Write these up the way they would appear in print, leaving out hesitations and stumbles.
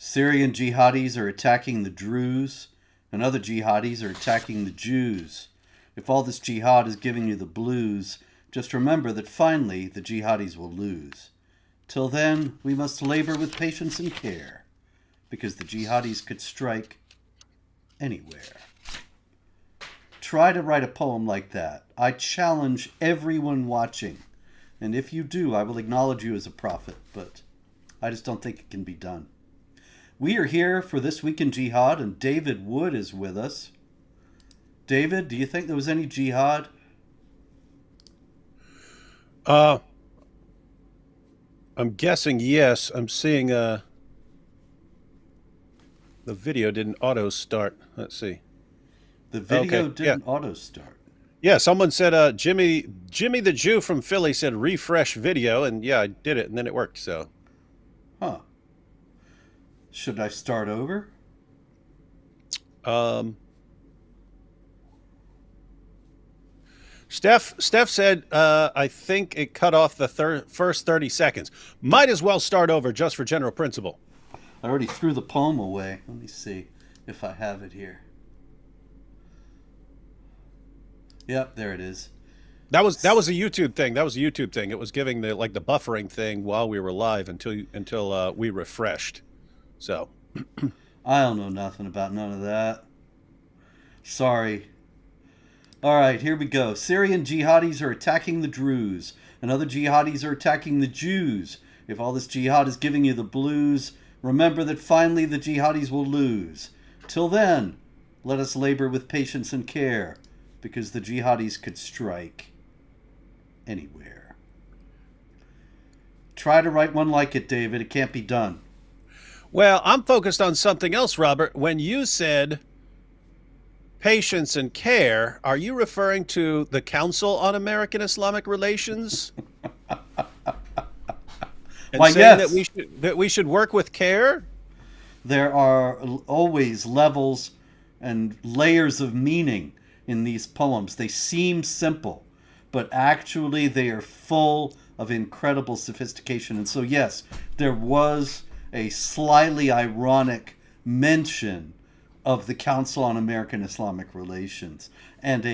Syrian jihadis are attacking the Druze, and other jihadis are attacking the Jews. If all this jihad is giving you the blues, just remember that finally the jihadis will lose. Till then, we must labor with patience and care, because the jihadis could strike anywhere. Try to write a poem like that. I challenge everyone watching. And if you do, I will acknowledge you as a prophet, but I just don't think it can be done. We are here for This Week in Jihad, and David Wood is with us. David, do you think there was any jihad? I'm guessing yes. I'm seeing the video didn't auto start. Let's see. The video Okay, yeah. didn't auto start. Yeah, someone said Jimmy the Jew from Philly said refresh video, and yeah, I did it and then it worked. So Huh. Should I start over? um Steph said I think it cut off the first 30 seconds. Might as well start over just for general principle. I already threw the poem away. Let me see if I have it here. Yep, there it is. That was a YouTube thing. That was a YouTube thing. It was giving the buffering thing while we were live until we refreshed. So I don't know nothing about none of that. Sorry. All right, here we go. Syrian jihadis are attacking the Druze, and other jihadis are attacking the Jews. If all this jihad is giving you the blues, remember that finally the jihadis will lose. Till then, let us labor with patience and care, because the jihadis could strike anywhere. Try to write one like it, David. It can't be done. well, I'm focused on something else, Robert. When you said patience and care, are you referring to the Council on American Islamic Relations and Why, saying yes. that we should work with care? There are always levels and layers of meaning in these poems. They seem simple, but actually they are full of incredible sophistication. And so, yes, there was a slightly ironic mention of the Council on American Islamic Relations and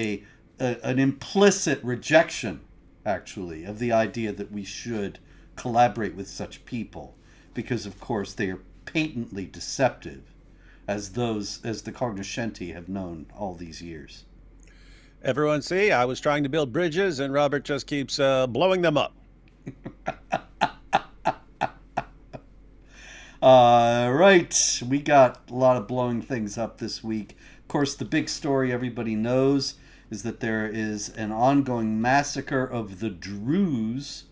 an implicit rejection, actually, of the idea that we should collaborate with such people, because, of course, they are patently deceptive, as the cognoscenti have known all these years. Everyone see, I was trying to build bridges and Robert just keeps blowing them up. Right, we got a lot of blowing things up this week. Of course, the big story everybody knows is that there is an ongoing massacre of the Druze,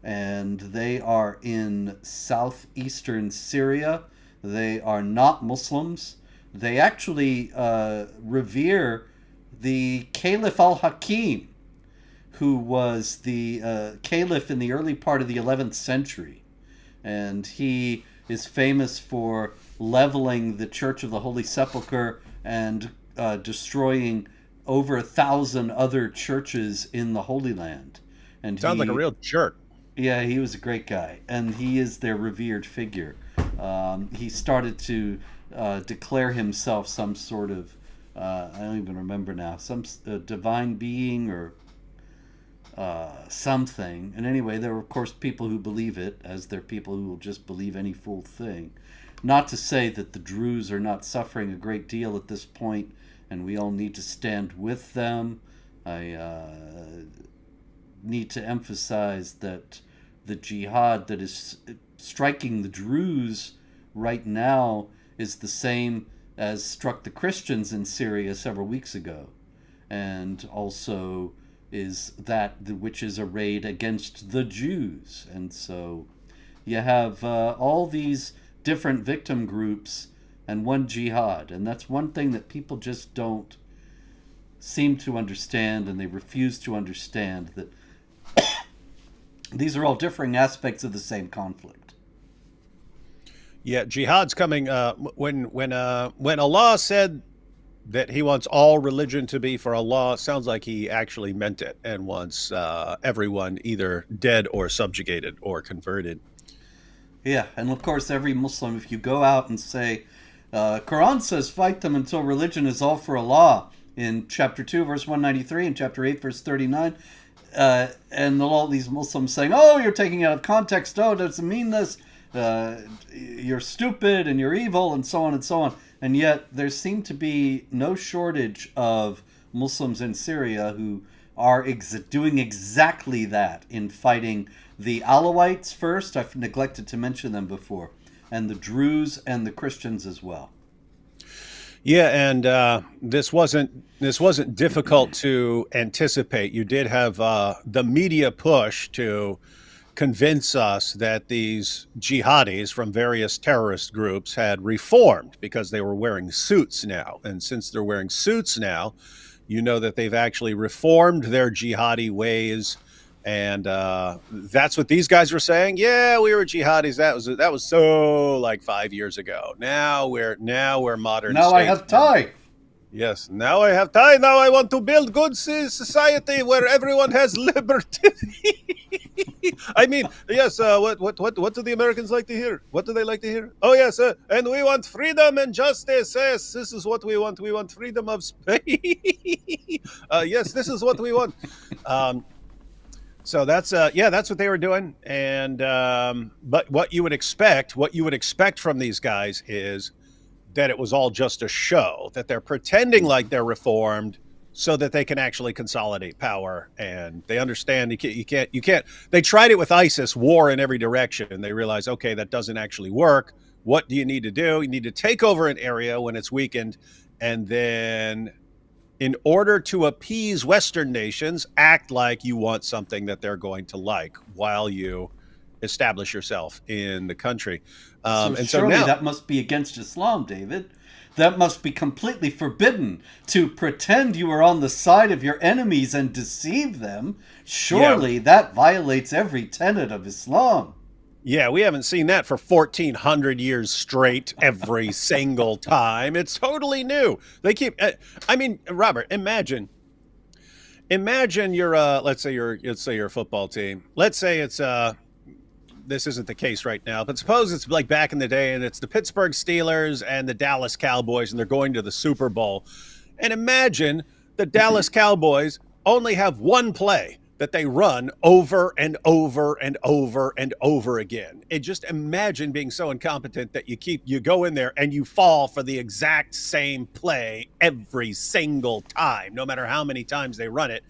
and they are in southeastern Syria. They are not Muslims. They actually revere the Caliph al-Hakim, who was the caliph in the early part of the 11th century. And he is famous for leveling the Church of the Holy Sepulchre and destroying over 1,000 other churches in the Holy Land. And Sounds like a real jerk. yeah, he was a great guy, and he is their revered figure. He started to declare himself some sort of, I don't even remember now, some divine being or something. And anyway, there are, of course, people who believe it, as there are people who will just believe any fool thing. Not to say that the Druze are not suffering a great deal at this point, and we all need to stand with them. I need to emphasize that the jihad that is striking the Druze right now is the same as struck the Christians in Syria several weeks ago, and also is that which is arrayed against the Jews. And so you have all these different victim groups and one jihad, and that's one thing that people just don't seem to understand, and they refuse to understand that these are all differing aspects of the same conflict. Yeah, jihad's coming. When Allah said that He wants all religion to be for Allah, sounds like He actually meant it and wants everyone either dead or subjugated or converted. Yeah, and of course, every Muslim, if you go out and say, Quran says fight them until religion is all for Allah in chapter 2, verse 193, and chapter 8, verse 39, and all these Muslims saying, oh, you're taking it out of context, oh, it doesn't mean this, you're stupid and you're evil, and so on and so on. And yet, there seem to be no shortage of Muslims in Syria who are doing exactly that in fighting the Alawites first. I've neglected to mention them before, and the Druze and the Christians as well. Yeah, and this wasn't difficult to anticipate. You did have the media push to convince us that these jihadis from various terrorist groups had reformed because they were wearing suits now. And since they're wearing suits now, you know that they've actually reformed their jihadi ways. And that's what these guys were saying. Yeah, we were jihadis. That was so like 5 years ago. Now we're modern. Now I have Thai. Yes, now I have time. Now I want to build good society where everyone has liberty. I mean, yes. What do the Americans like to hear? What do they like to hear? Oh yes, and we want freedom and justice. Yes, this is what we want. We want freedom of space. Yes, this is what we want. So that's what they were doing. And but what you would expect from these guys is that it was all just a show, that they're pretending like they're reformed so that they can actually consolidate power. And they understand you can't. They tried it with ISIS, war in every direction, and they realize, okay, that doesn't actually work. What do you need to do? You need to take over an area when it's weakened, and then in order to appease Western nations, act like you want something that they're going to like while you establish yourself in the country. So now that must be against Islam, David. That must be completely forbidden to pretend you are on the side of your enemies and deceive them. Surely that violates every tenet of Islam. Yeah, we haven't seen that for 1,400 years straight every single time. It's totally new. They keep, I mean, Robert, imagine you're, let's say you're a football team. Let's say it's, this isn't the case right now, but suppose it's like back in the day and it's the Pittsburgh Steelers and the Dallas Cowboys and they're going to the Super Bowl. And imagine the Dallas Cowboys only have one play that they run over and over and over and over again. And just imagine being so incompetent that you go in there and you fall for the exact same play every single time, no matter how many times they run it.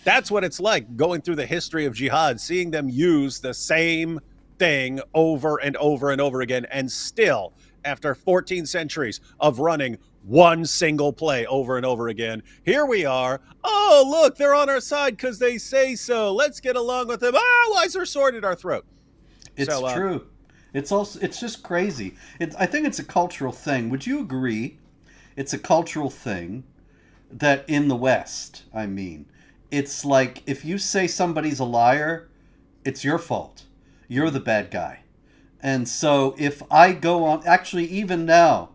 That's what it's like going through the history of jihad, seeing them use the same thing over and over and over again. And still, after 14 centuries of running one single play over and over again, here we are. Oh, look, they're on our side because they say so. Let's get along with them. Why is there sword at our throat? It's true. It's just crazy. I think it's a cultural thing. Would you agree? It's a cultural thing that in the West, I mean, it's like if you say somebody's a liar, it's your fault. You're the bad guy. And so if I go on, actually even now,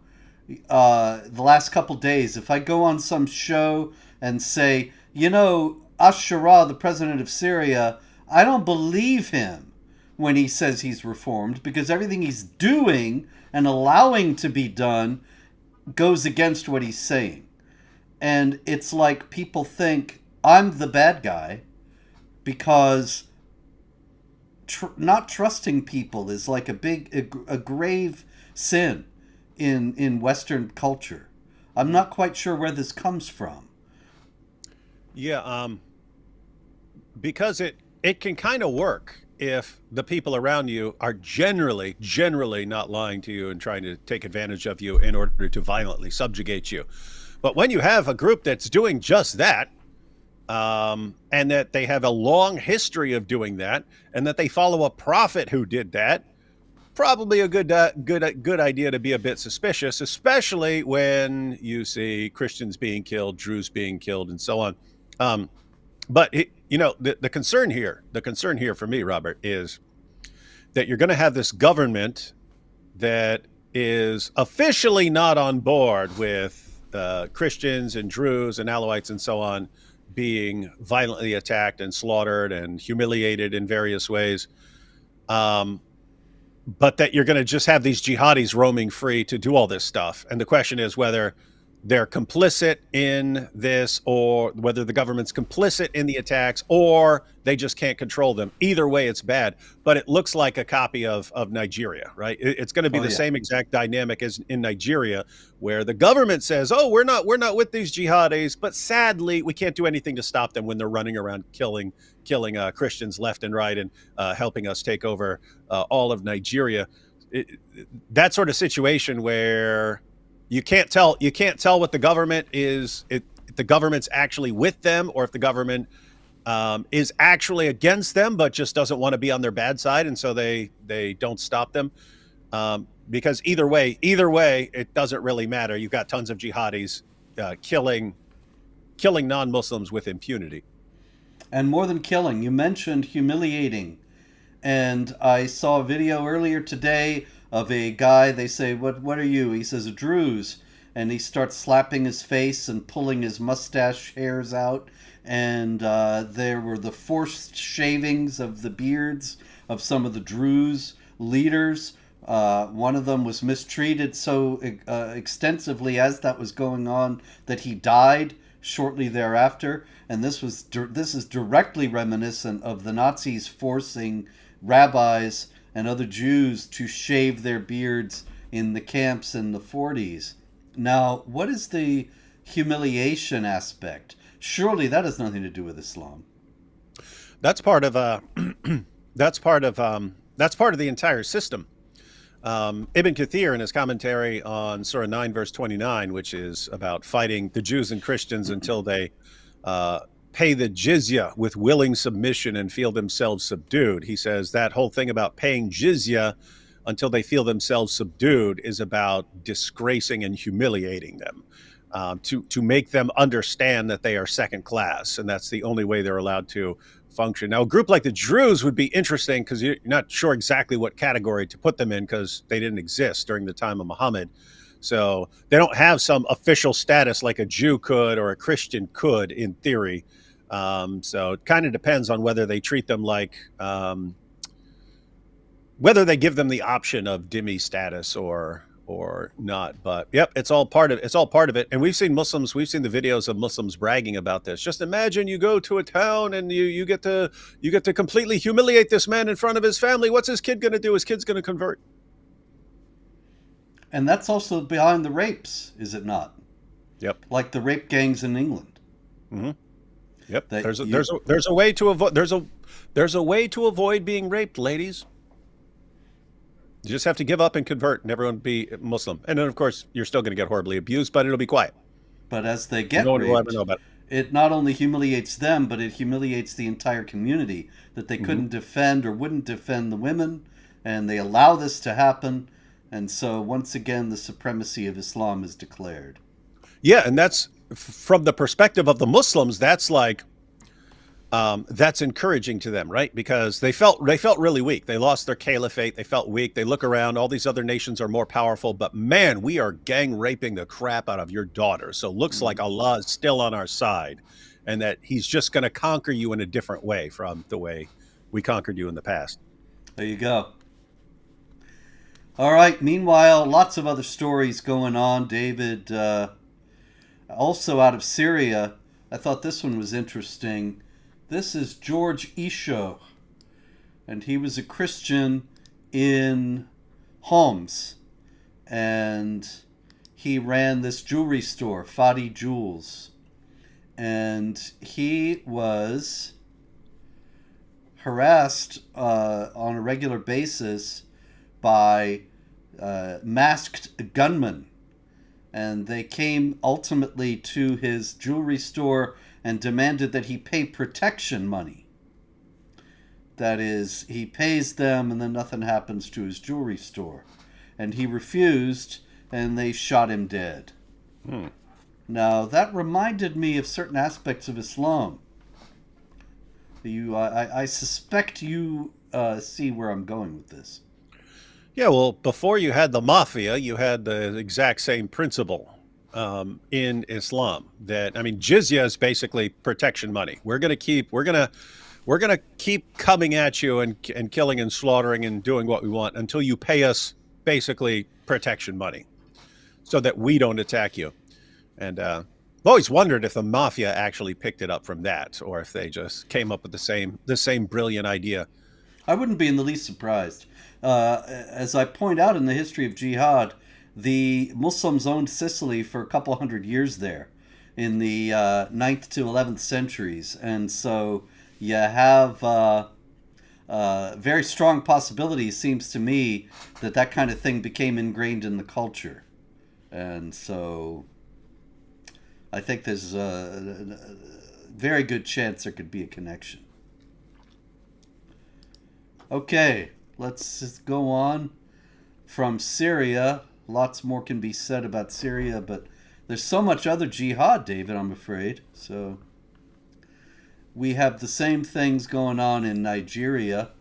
the last couple days, if I go on some show and say, Ashara, the president of Syria, I don't believe him when he says he's reformed, because everything he's doing and allowing to be done goes against what he's saying. And it's like people think I'm the bad guy because not trusting people is like a grave sin in Western culture. I'm not quite sure where this comes from. Yeah, because it can kind of work if the people around you are generally not lying to you and trying to take advantage of you in order to violently subjugate you. But when you have a group that's doing just that, and that they have a long history of doing that, and that they follow a prophet who did that, probably a good idea to be a bit suspicious, especially when you see Christians being killed, Druze being killed, and so on. But the concern here for me, Robert, is that you're going to have this government that is officially not on board with Christians and Druze and Alawites and so on being violently attacked and slaughtered and humiliated in various ways. but that you're going to just have these jihadis roaming free to do all this stuff. And the question is whether they're complicit in this, or whether the government's complicit in the attacks, or they just can't control them. Either way, it's bad. But it looks like a copy of Nigeria, right? It's going to be Oh the yeah. same exact dynamic as in Nigeria, where the government says, "Oh, we're not with these jihadis," but sadly, we can't do anything to stop them when they're running around killing Christians left and right, and helping us take over all of Nigeria. That sort of situation where you can't tell what the government is, if the government's actually with them, or if the government is actually against them but just doesn't want to be on their bad side, and so they don't stop them. Because either way, it doesn't really matter. You've got tons of jihadis killing non-Muslims with impunity. And more than killing, you mentioned humiliating. And I saw a video earlier today of a guy. They say, what are you? He says, a Druze. And he starts slapping his face and pulling his mustache hairs out. And there were the forced shavings of the beards of some of the Druze leaders. One of them was mistreated so extensively as that was going on that he died shortly thereafter. And this is directly reminiscent of the Nazis forcing rabbis and other Jews to shave their beards in the camps in the 40s. Now, what is the humiliation aspect? Surely that has nothing to do with Islam. That's part of that's part of the entire system. Ibn Kathir, in his commentary on Surah 9, verse 29, which is about fighting the Jews and Christians until they pay the jizya with willing submission and feel themselves subdued. He says that whole thing about paying jizya until they feel themselves subdued is about disgracing and humiliating them, to make them understand that they are second class, and that's the only way they're allowed to function. Now, a group like the Druze would be interesting because you're not sure exactly what category to put them in, because they didn't exist during the time of Muhammad. So they don't have some official status like a Jew could or a Christian could in theory. So it kind of depends on whether they treat them like, whether they give them the option of dhimmi status or not. But yep, it's all part of it. And we've seen the videos of Muslims bragging about this. Just imagine you go to a town and you get to completely humiliate this man in front of his family. What's his kid going to do? His kid's going to convert. And that's also behind the rapes, is it not? Yep. Like the rape gangs in England. Mm-hmm. Yep. That There's a way to avoid being raped, ladies. You just have to give up and convert, and everyone be Muslim. And then, of course, you're still going to get horribly abused, but it'll be quiet. But as they get No one will ever raped, know about it. it not only humiliates them, but it humiliates the entire community, that they couldn't defend or wouldn't defend the women, and they allow this to happen. And so, once again, the supremacy of Islam is declared. Yeah, and that's from the perspective of the Muslims. That's like, that's encouraging to them, right? Because they felt really weak. They lost their caliphate. They felt weak. They look around. All these other nations are more powerful, but man, we are gang raping the crap out of your daughter. So it looks like Allah is still on our side, and that He's just going to conquer you in a different way from the way we conquered you in the past. There you go. All right. Meanwhile, lots of other stories going on, David. Also out of Syria, I thought this one was interesting. This is George Isho, and he was a Christian in Homs, and he ran this jewelry store, Fadi Jewels, and he was harassed on a regular basis by masked gunmen, and they came ultimately to his jewelry store and demanded that he pay protection money. That is, he pays them and then nothing happens to his jewelry store. And he refused, and they shot him dead. Now, that reminded me of certain aspects of Islam. I suspect you see where I'm going with this. Yeah, well, before you had the mafia, you had the exact same principle in Islam. That, I mean, jizya is basically protection money. We're gonna we're going to keep coming at you and killing and slaughtering and doing what we want until you pay us basically protection money so that we don't attack you. And I've always wondered if the mafia actually picked it up from that, or if they just came up with the same brilliant idea. I wouldn't be in the least surprised. As I point out in the history of Jihad, the Muslims owned Sicily for a couple hundred years there in the 9th to 11th centuries. And so you have very strong possibility, seems to me, that that kind of thing became ingrained in the culture. And so I think there's a very good chance there could be a connection. Okay, let's just go on from Syria. Lots more can be said about Syria, but there's so much other jihad, David, I'm afraid. So we have the same things going on in Nigeria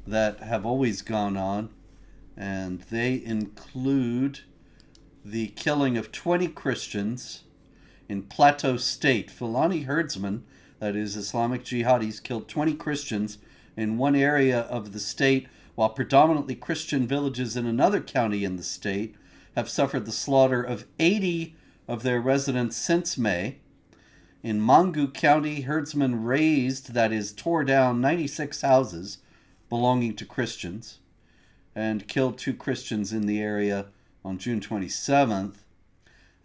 that have always gone on, and they include the killing of 20 Christians in Plateau State. Fulani herdsmen, that is Islamic jihadis, killed 20 Christians in one area of the state, while predominantly Christian villages in another county in the state have suffered the slaughter of 80 of their residents since May. In Mangu County, herdsmen razed, that is, tore down 96 houses belonging to Christians and killed 2 Christians in the area on June 27th.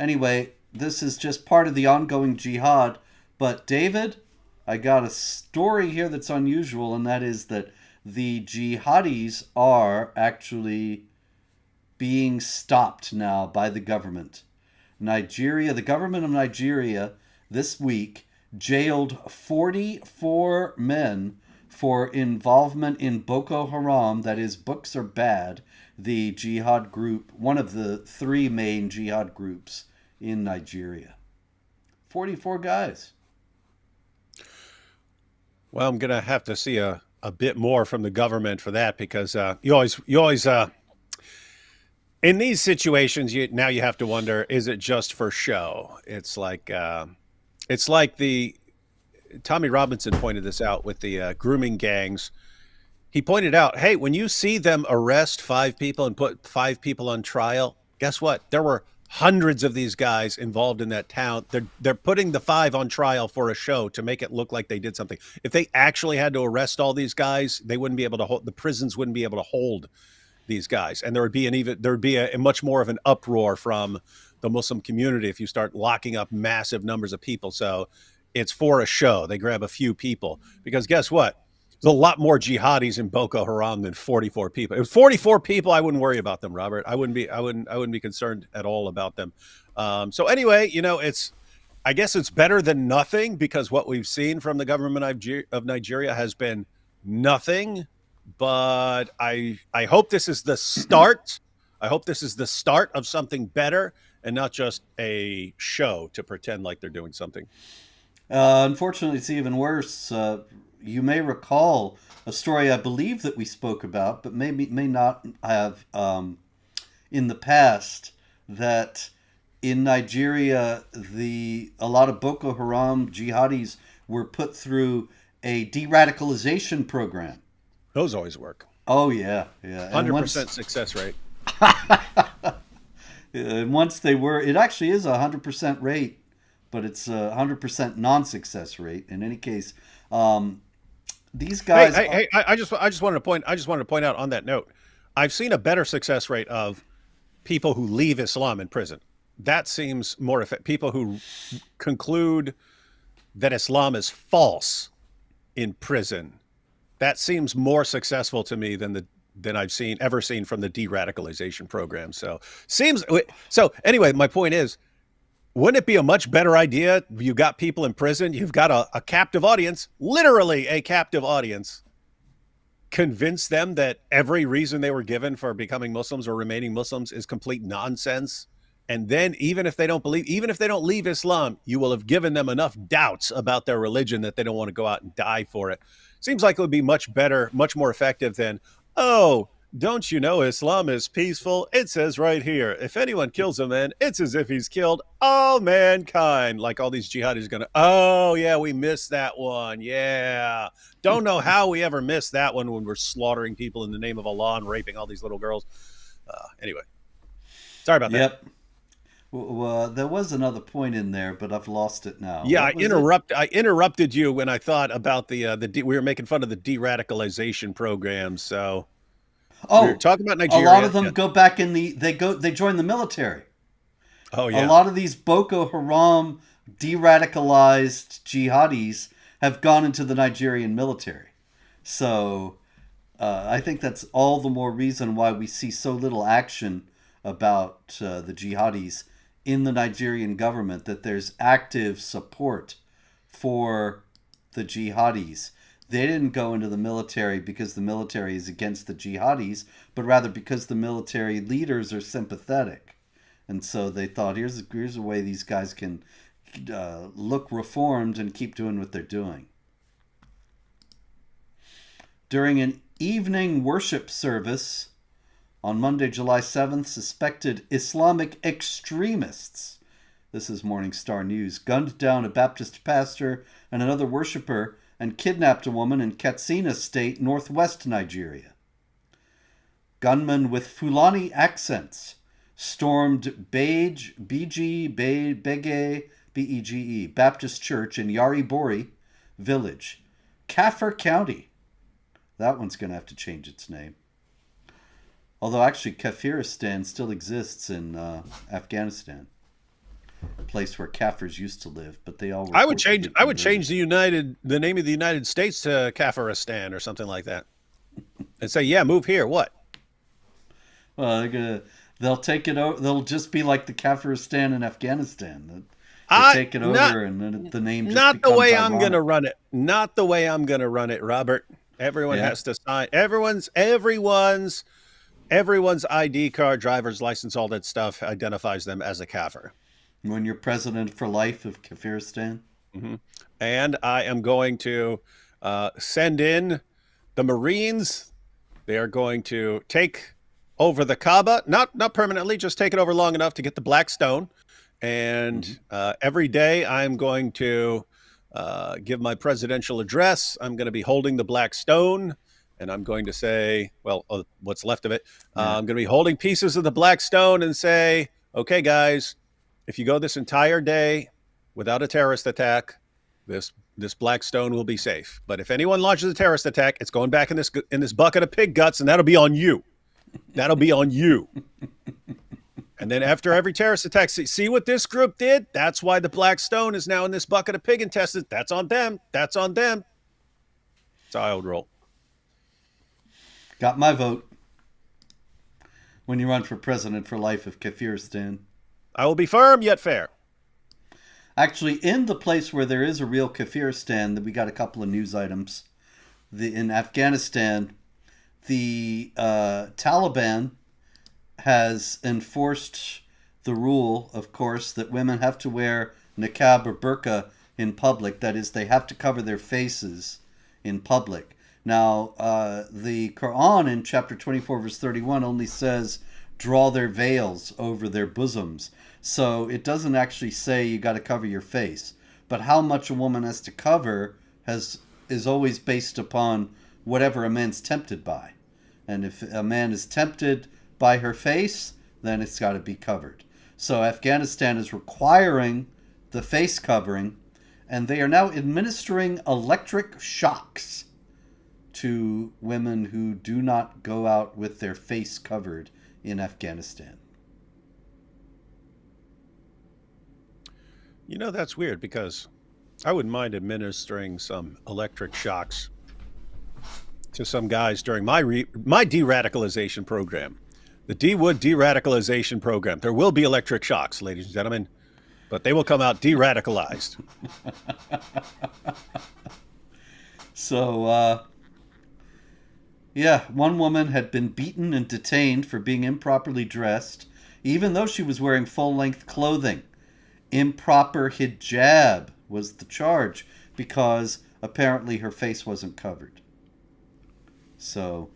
Anyway, this is just part of the ongoing jihad. But David, I got a story here that's unusual, and that is that the jihadis are actually being stopped now by the government. Nigeria, the government of Nigeria this week jailed 44 men for involvement in Boko Haram, that is, books are bad, the jihad group, one of the 3 main jihad groups in Nigeria. 44 guys. Well, I'm going to have to see a bit more from the government for that, because you always in these situations, now you have to wonder, is it just for show? It's like the Tommy Robinson pointed this out with the grooming gangs. He pointed out, hey, when you see them arrest 5 people and put 5 people on trial, guess what? There were hundreds of these guys involved in that town. They're putting the 5 on trial for a show to make it look like they did something. If they actually had to arrest all these guys, they wouldn't be able to hold, the prisons wouldn't be able to hold these guys, and there would be a much more of an uproar from the Muslim community if you start locking up massive numbers of people. So it's for a show. They grab a few people, because guess what? There's a lot more jihadis in Boko Haram than 44 people. If 44 people, I wouldn't worry about them, Robert. I wouldn't be concerned at all about them. So anyway, I guess it's better than nothing, because what we've seen from the government of Nigeria has been nothing. But I hope this is the start. I hope this is the start of something better, and not just a show to pretend like they're doing something. Unfortunately, it's even worse. You may recall a story I believe that we spoke about, but may not have in the past, that in Nigeria, a lot of Boko Haram jihadis were put through a de-radicalization program. Those always work. Oh, yeah. 100% success rate. And once they were, it actually is a 100% rate, but it's a 100% non-success rate. In any case, these guys. Hey, I just wanted to point out on that note, I've seen a better success rate of people who leave Islam in prison. That seems more effective. People who conclude that Islam is false in prison. That seems more successful to me than I've ever seen from the de-radicalization program. So anyway, my point is, wouldn't it be a much better idea? You got people in prison, you've got a captive audience, literally a captive audience. Convince them that every reason they were given for becoming Muslims or remaining Muslims is complete nonsense. And then even if they don't leave Islam, you will have given them enough doubts about their religion that they don't want to go out and die for it. Seems like it would be much better, much more effective than, oh, Don't you know Islam is peaceful? It says right here, if anyone kills a man, it's as if he's killed all mankind. Like all these jihadis going to, oh, yeah, we missed that one. Yeah. Don't know how we ever missed that one when we're slaughtering people in the name of Allah and raping all these little girls. Anyway, sorry about that. Yep. Well, there was another point in there, but I've lost it now. Yeah, What was it? I interrupted you when I thought about we were making fun of the de-radicalization programs. So we were Oh, talking about a lot Nigeria. of them Yeah. go back in they join the military. Oh A yeah. lot of these Boko Haram de-radicalized jihadis have gone into the Nigerian military. So I think that's all the more reason why we see so little action about the jihadis in the Nigerian government, that there's active support for the jihadis. They didn't go into the military because the military is against the jihadis, but rather because the military leaders are sympathetic. And so they thought, here's a way these guys can look reformed and keep doing what they're doing. During an evening worship service on Monday, July 7th, suspected Islamic extremists, this is Morning Star News, gunned down a Baptist pastor and another worshiper and kidnapped a woman in Katsina State, northwest Nigeria. Gunmen with Fulani accents stormed Bege Bege Baptist Church in Yaribori Village, Kafir County. That one's going to have to change its name. Although actually Kafiristan still exists in Afghanistan, a place where Kafirs used to live, but they all were I would forcibly change converted. the name of the United States to Kafiristan or something like that. And say, yeah, move here. What? Well, they'll take it over. They'll just be like the Kafiristan in Afghanistan. They I take it not over, and then the name just not the becomes way I'm going to ironic. run it. Not the way I'm going to run it, Robert. Everyone Yeah. has to sign. Everyone's ID card, driver's license, all that stuff identifies them as a kafir. When you're president for life of Kafiristan. Hmm. And I am going to send in the Marines. They are going to take over the Kaaba, not permanently, just take it over long enough to get the black stone. And every day I'm going to give my presidential address. I'm going to be holding the black stone, and I'm going to say, well, what's left of it. Yeah. I'm going to be holding pieces of the black stone and say, okay, guys, if you go this entire day without a terrorist attack, this black stone will be safe. But if anyone launches a terrorist attack, it's going back in this bucket of pig guts, and that'll be on you. That'll be on you. And then after every terrorist attack, see what this group did? That's why the black stone is now in this bucket of pig intestines. That's on them. That's on them. That's how I would roll. Got my vote. When you run for president for life of Kafiristan. I will be firm yet fair. Actually, in the place where there is a real Kafiristan, that we got a couple of news items. In Afghanistan, the Taliban has enforced the rule, of course, that women have to wear niqab or burqa in public. That is, they have to cover their faces in public. Now, the Quran in chapter 24, verse 31 only says, draw their veils over their bosoms. So it doesn't actually say you got to cover your face. But how much a woman has to cover is always based upon whatever a man's tempted by. And if a man is tempted by her face, then it's got to be covered. So Afghanistan is requiring the face covering, and they are now administering electric shocks to women who do not go out with their face covered in Afghanistan. You know, that's weird because I wouldn't mind administering some electric shocks to some guys during my de-radicalization program. The D-Wood de-radicalization program. There will be electric shocks, ladies and gentlemen, but they will come out de-radicalized. So, yeah, one woman had been beaten and detained for being improperly dressed, even though she was wearing full-length clothing. Improper hijab was the charge because apparently her face wasn't covered. So,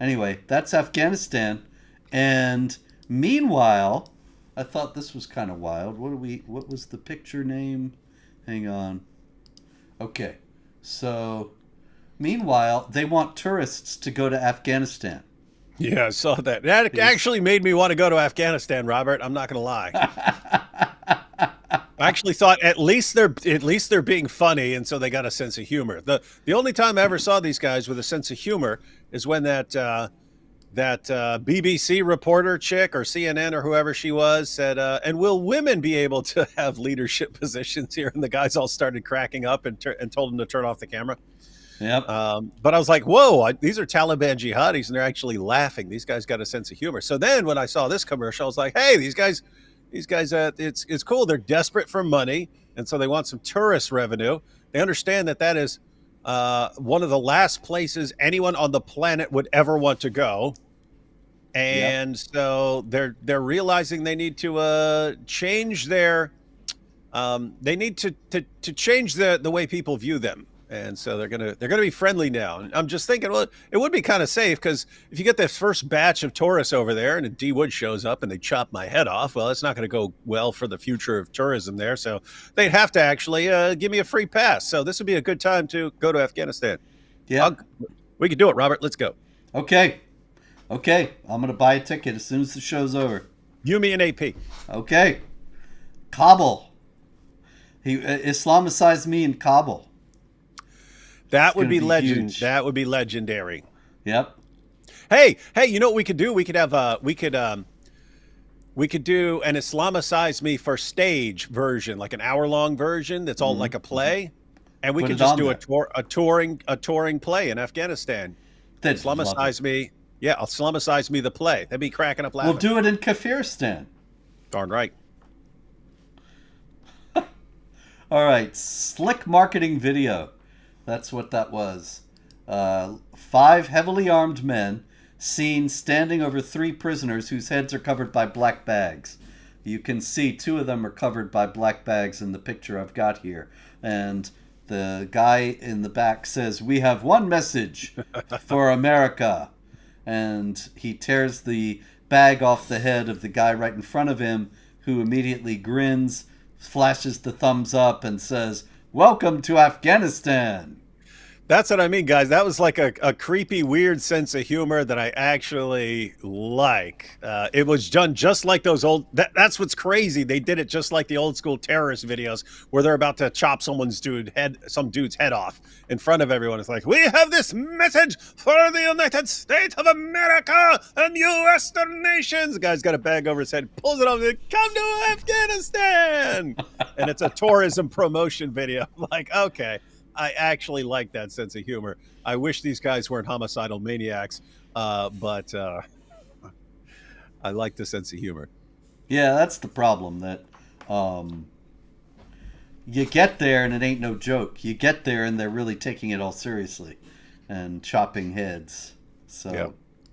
Anyway, that's Afghanistan. And meanwhile, I thought this was kind of wild. What was the picture name? Hang on. Okay. So, meanwhile, they want tourists to go to Afghanistan. Yeah, I saw that. That actually made me want to go to Afghanistan, Robert. I'm not going to lie. I actually thought at least they're being funny, and so they got a sense of humor. The only time I ever saw these guys with a sense of humor is when that BBC reporter chick or CNN or whoever she was said, "And will women be able to have leadership positions here?" And the guys all started cracking up and told them to turn off the camera. Yep. But I was like, whoa, these are Taliban jihadis, and they're actually laughing. These guys got a sense of humor. So then when I saw this commercial, I was like, hey, these guys, it's cool. They're desperate for money, and so they want some tourist revenue. They understand that is one of the last places anyone on the planet would ever want to go. And so they're realizing they need to change their they need to change the way people view them. And so they're gonna be friendly now. And I'm just thinking, well, it would be kind of safe, because if you get this first batch of tourists over there and a D Wood shows up and they chop my head off, well, it's not going to go well for the future of tourism there. So they'd have to actually give me a free pass. So this would be a good time to go to Afghanistan. Yeah, we can do it, Robert. Let's go. Okay. I'm gonna buy a ticket as soon as the show's over. You, me, and AP. Okay. Kabul. He Islamicized me in Kabul. That would be legend. Huge. That would be legendary. Yep. Hey, you know what we could do? We could have we could do an Islamicize Me for stage version, like an hour-long version that's all like a play, and we could just do a touring play in Afghanistan. Islamicize Me. Yeah, Islamicize Me the play. That'd be cracking up laughing. We'll do it in Kafiristan. Darn right. All right, slick marketing video. That's what that was. 5 heavily armed men seen standing over 3 prisoners whose heads are covered by black bags. You can see 2 of them are covered by black bags in the picture I've got here. And the guy in the back says, "We have one message for America." And he tears the bag off the head of the guy right in front of him, who immediately grins, flashes the thumbs up, and says, "Welcome to Afghanistan." That's what I mean, guys. That was like a creepy, weird sense of humor that I actually like. It was done just like those old... That's what's crazy. They did it just like the old school terrorist videos where they're about to chop some dude's head off in front of everyone. It's like, "We have this message for the United States of America and you Western nations." The guy's got a bag over his head, pulls it off, and "Come to Afghanistan!" And it's a tourism promotion video. I'm like, okay. I actually like that sense of humor. I wish these guys weren't homicidal maniacs, but I like the sense of humor. Yeah, that's the problem, that you get there and it ain't no joke. You get there and they're really taking it all seriously and chopping heads. So, yeah.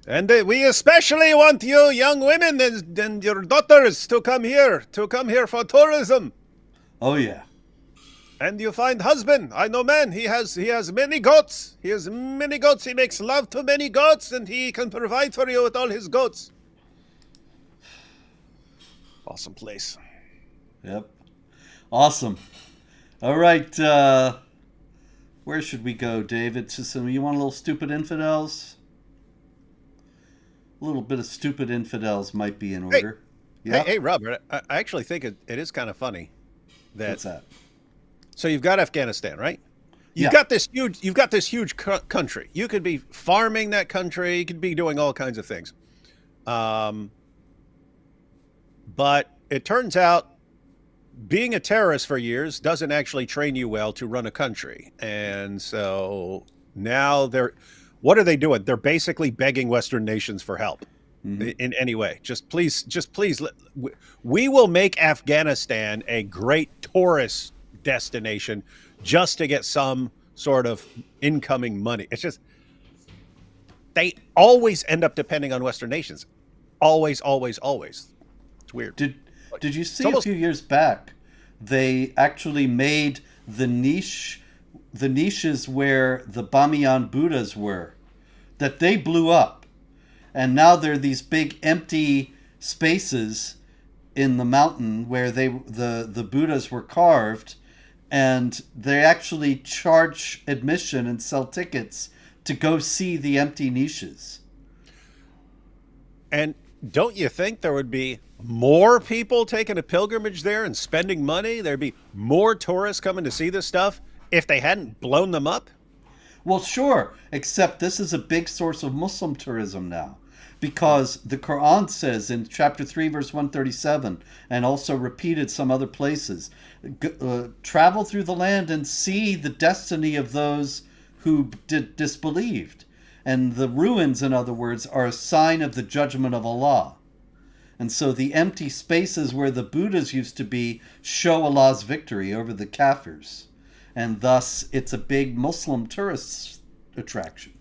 And we especially want you young women and your daughters to come here for tourism. Oh, yeah. And you find husband. I know man. He has many goats. He has many goats. He makes love to many goats, and he can provide for you with all his goats. Awesome place. Yep. Awesome. All right. Where should we go, David? You want a little stupid infidels? A little bit of stupid infidels might be in order. Hey, Robert. I actually think it is kind of funny that. What's that? So you've got Afghanistan, right? You've got this huge country. You could be farming that country. You could be doing all kinds of things. But it turns out being a terrorist for years doesn't actually train you well to run a country. And so now what are they doing? They're basically begging Western nations for help in any way. Just please, we will make Afghanistan a great tourist destination just to get some sort of incoming money. It's just they always end up depending on Western nations. Always. It's weird. Did you see a few years back they actually made the niches where the Bamiyan Buddhas were, that they blew up And now there are these big empty spaces in the mountain where the Buddhas were carved, and they actually charge admission and sell tickets to go see the empty niches. And don't you think there would be more people taking a pilgrimage there and spending money? There'd be more tourists coming to see this stuff if they hadn't blown them up? Well, sure, except this is a big source of Muslim tourism now. Because the Quran says in chapter 3, verse 137, and also repeated some other places, travel through the land and see the destiny of those who disbelieved. And the ruins, in other words, are a sign of the judgment of Allah. And so the empty spaces where the Buddhas used to be show Allah's victory over the Kafirs. And thus, it's a big Muslim tourist attraction.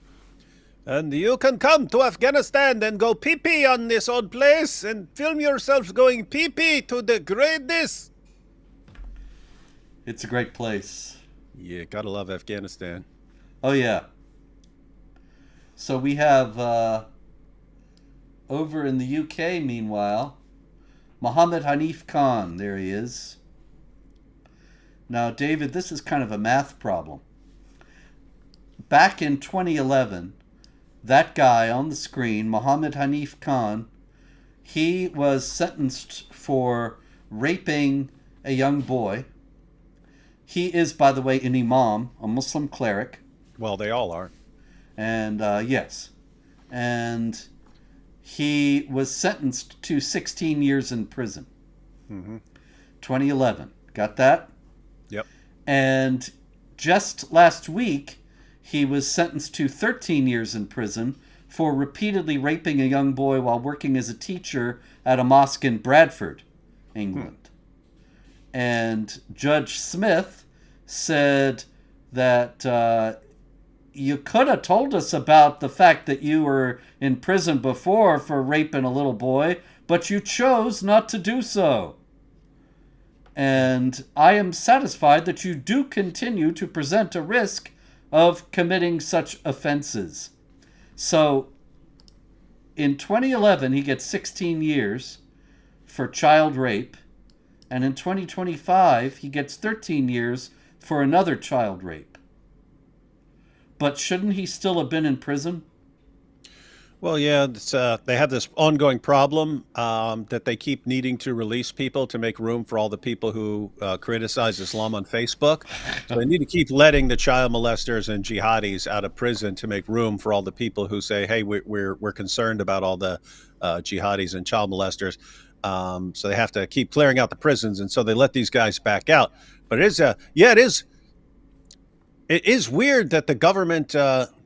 And you can come to Afghanistan and go pee-pee on this old place and film yourself going pee-pee to degrade this. It's a great place. Yeah, gotta love Afghanistan. Oh, yeah. So we have, over in the UK, meanwhile, Mohammed Hanif Khan. There he is. Now, David, this is kind of a math problem. Back in 2011, that guy on the screen, Mohammed Hanif Khan, he was sentenced for raping a young boy. He is, by the way, an imam, a Muslim cleric. Well, they all are. And yes. And he was sentenced to 16 years in prison. 2011. Got that? Yep. And just last week, he was sentenced to 13 years in prison for repeatedly raping a young boy while working as a teacher at a mosque in Bradford, England. And Judge Smith said that you could have told us about the fact that you were in prison before for raping a little boy, but you chose not to do so. And I am satisfied that you do continue to present a risk of committing such offenses. So, in 2011, he gets 16 years for child rape, and in 2025, he gets 13 years for another child rape. But shouldn't he still have been in prison? Well, yeah, it's, they have this ongoing problem that they keep needing to release people to make room for all the people who criticize Islam on Facebook. So they need to keep letting the child molesters and jihadis out of prison to make room for all the people who say, "Hey, we're concerned about all the jihadis and child molesters." So they have to keep clearing out the prisons, and so they let these guys back out. But it is weird that the government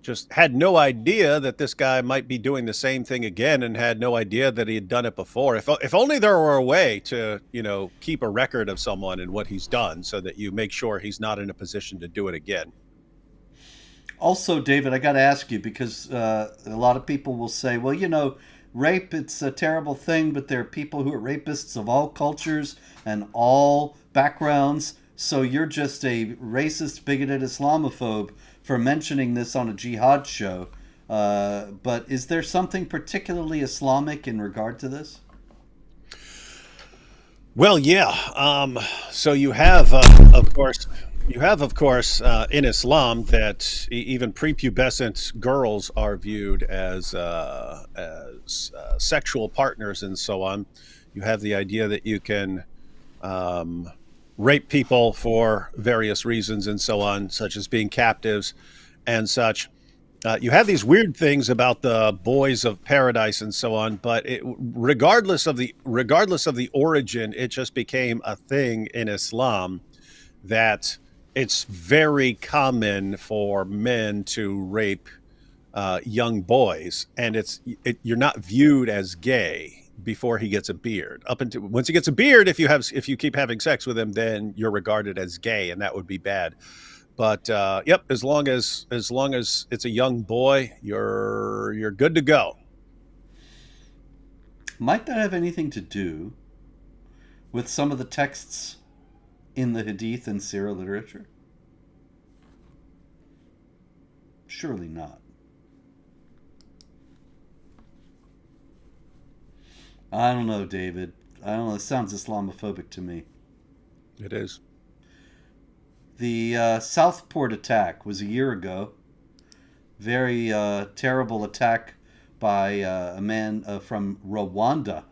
just had no idea that this guy might be doing the same thing again, and had no idea that he had done it before. If only there were a way to, keep a record of someone and what he's done, so that you make sure he's not in a position to do it again. Also, David, I got to ask you, because a lot of people will say, well, rape, it's a terrible thing, but there are people who are rapists of all cultures and all backgrounds. So you're just a racist, bigoted Islamophobe for mentioning this on a jihad show. But is there something particularly Islamic in regard to this? Well, yeah. So you have, of course, in Islam that even prepubescent girls are viewed as sexual partners and so on. You have the idea that you can rape people for various reasons and so on, such as being captives and such. You have these weird things about the boys of paradise and so on, but regardless of the origin, it just became a thing in Islam that it's very common for men to rape young boys, and you're not viewed as gay before he gets a beard. Up until once he gets a beard, if you keep having sex with him, then you're regarded as gay, and that would be bad. But yep, as long as it's a young boy, you're good to go. Might that have anything to do with some of the texts in the Hadith and Sirah literature? Surely not. I don't know, David. I don't know. It sounds Islamophobic to me. It is. The Southport attack was a year ago. Very terrible attack by a man from Rwanda,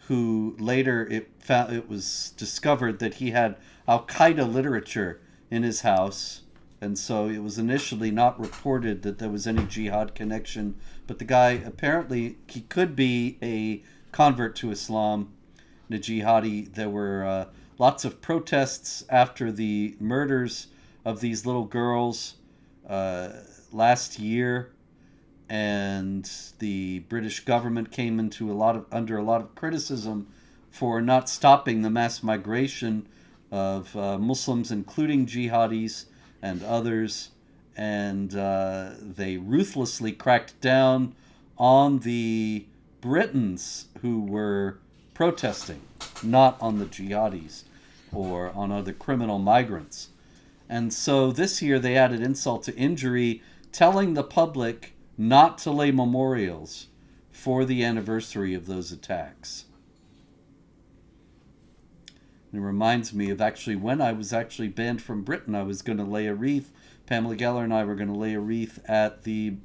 who later it was discovered that he had Al Qaeda literature in his house, and so it was initially not reported that there was any jihad connection. But the guy, apparently he could be a convert to Islam, a jihadi. There were lots of protests after the murders of these little girls last year, and the British government came into under a lot of criticism for not stopping the mass migration of Muslims, including jihadis and others, and they ruthlessly cracked down on the Britons who were protesting, not on the jihadis or on other criminal migrants. And so this year they added insult to injury, telling the public not to lay memorials for the anniversary of those attacks. And it reminds me of actually when I was actually banned from Britain, I was going to lay a wreath. Pamela Geller and I were going to lay a wreath at the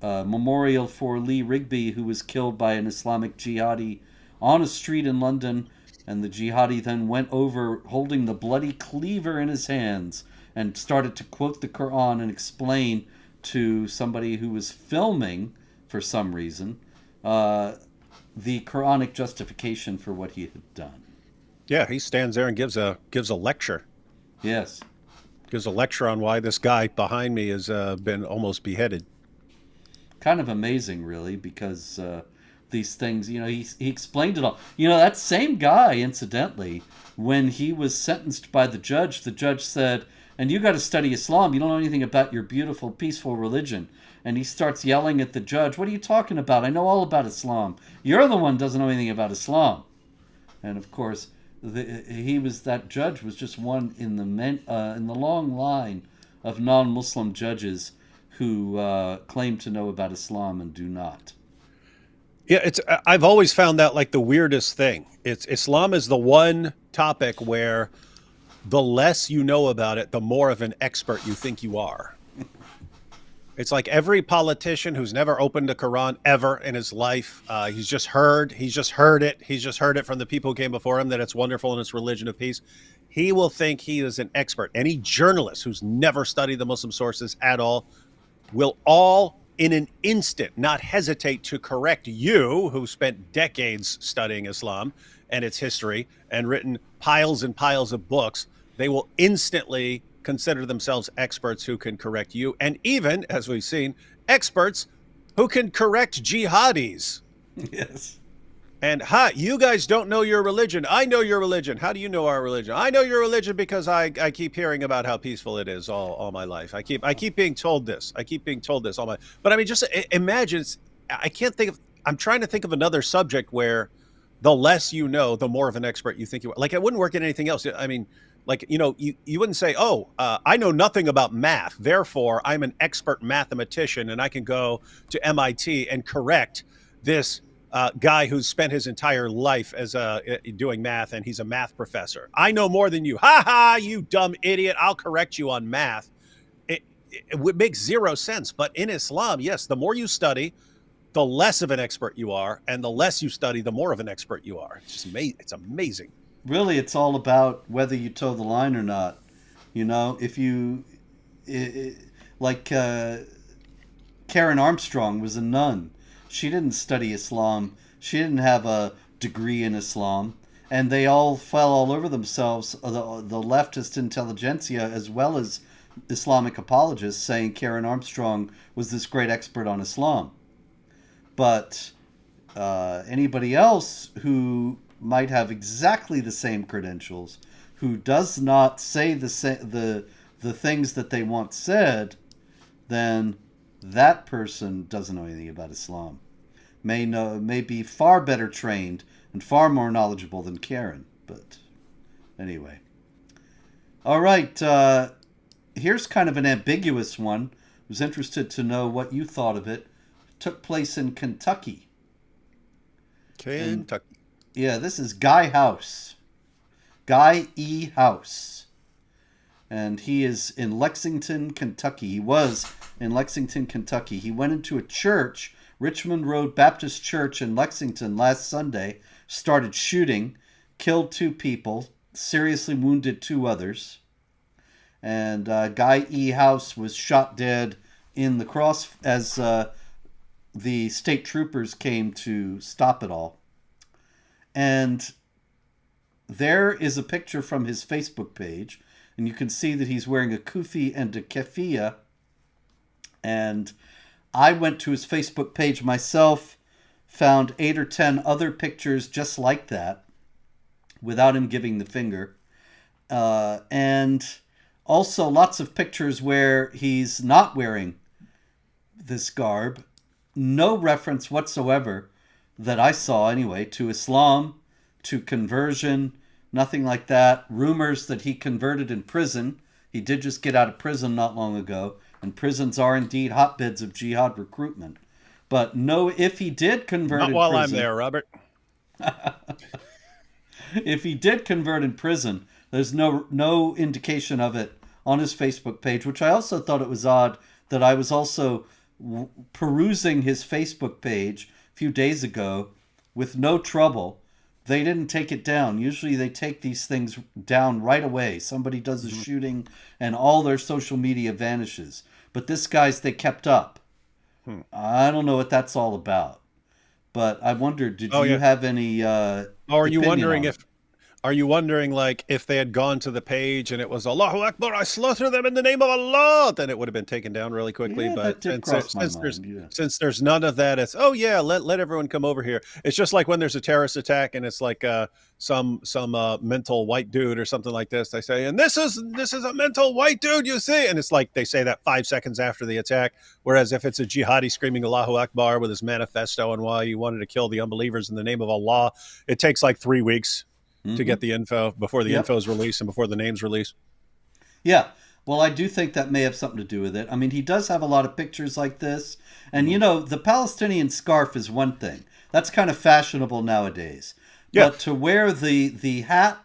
memorial for Lee Rigby, who was killed by an Islamic jihadi on a street in London. And the jihadi then went over holding the bloody cleaver in his hands and started to quote the Quran and explain to somebody who was filming, for some reason, the Quranic justification for what he had done. Yeah, he stands there and gives a lecture. Yes. Gives a lecture on why this guy behind me has been almost beheaded. Kind of amazing, really, because these things, he explained it all. That same guy, incidentally, when he was sentenced by the judge said, and you got to study Islam. You don't know anything about your beautiful, peaceful religion. And he starts yelling at the judge, what are you talking about? I know all about Islam. You're the one who doesn't know anything about Islam. And of course, that judge was just one in the long line of non-Muslim judges who claim to know about Islam and do not. Yeah, I've always found that like the weirdest thing. Islam is the one topic where the less you know about it, the more of an expert you think you are. It's like every politician who's never opened a Quran ever in his life, he's just heard it from the people who came before him that it's wonderful and it's religion of peace. He will think he is an expert. Any journalist who's never studied the Muslim sources at all will all in an instant not hesitate to correct you, who spent decades studying Islam and its history and written piles and piles of books. They will instantly consider themselves experts who can correct you. And even, as we've seen, experts who can correct jihadis. Yes. And you guys don't know your religion. I know your religion. How do you know our religion? I know your religion because I keep hearing about how peaceful it is all my life. I keep being told this. But I mean, just imagine, I'm trying to think of another subject where the less you know, the more of an expert you think you are. Like, it wouldn't work in anything else. I mean, like, you wouldn't say, I know nothing about math, therefore I'm an expert mathematician and I can go to MIT and correct this guy who's spent his entire life as doing math, and he's a math professor. I know more than you. Ha ha, you dumb idiot. I'll correct you on math. It would make zero sense. But in Islam, yes, the more you study, the less of an expert you are, and the less you study, the more of an expert you are. It's just it's amazing. Really, it's all about whether you toe the line or not. If you, like Karen Armstrong was a nun. She didn't study Islam. She didn't have a degree in Islam. And they all fell all over themselves, the leftist intelligentsia as well as Islamic apologists, saying Karen Armstrong was this great expert on Islam. But anybody else who might have exactly the same credentials, who does not say the things that they once said, then that person doesn't know anything about Islam. May be far better trained and far more knowledgeable than Karen. But anyway. All right. Here's kind of an ambiguous one. I was interested to know what you thought of it. It took place in Kentucky. And Kentucky. yeah, this is Guy House. Guy E. House. And he is in Lexington, Kentucky. He was in Lexington, Kentucky. He went into a church, Richmond Road Baptist Church in Lexington, last Sunday, started shooting, killed 2 people, seriously wounded 2 others. And Guy E. House was shot dead in the cross as the state troopers came to stop it all. And there is a picture from his Facebook page, and you can see that he's wearing a kufi and a keffiyeh. And I went to his Facebook page myself, found 8 or 10 other pictures just like that, without him giving the finger. And also lots of pictures where he's not wearing this garb. No reference whatsoever that I saw anyway to Islam, to conversion, nothing like that. Rumors that he converted in prison. He did just get out of prison not long ago, and prisons are indeed hotbeds of jihad recruitment. But no, if he did convert Not in while prison, I'm there, Robert. if he did convert in prison, there's no indication of it on his Facebook page, which I also thought it was odd that I was also perusing his Facebook page a few days ago with no trouble. They didn't take it down. Usually they take these things down right away. Somebody does a shooting and all their social media vanishes. But this guy's, they kept up. I don't know what that's all about. But I wondered, did you have any Are you opinion wondering on if Are you wondering, like, if they had gone to the page and it was Allahu Akbar, I slaughter them in the name of Allah, then it would have been taken down really quickly. Yeah, that But did cross my mind. Yeah. since there's none of that, it's let everyone come over here. It's just like when there's a terrorist attack and it's like some mental white dude or something like this. They say, and this is a mental white dude, you see, and it's like they say that 5 seconds after the attack. Whereas if it's a jihadi screaming Allahu Akbar with his manifesto and why he wanted to kill the unbelievers in the name of Allah, it takes like 3 weeks to get the info before the info is released and before the name's released. Yeah. Well, I do think that may have something to do with it. I mean, he does have a lot of pictures like this. And, you know, the Palestinian scarf is one thing. That's kind of fashionable nowadays. Yeah. But to wear the hat,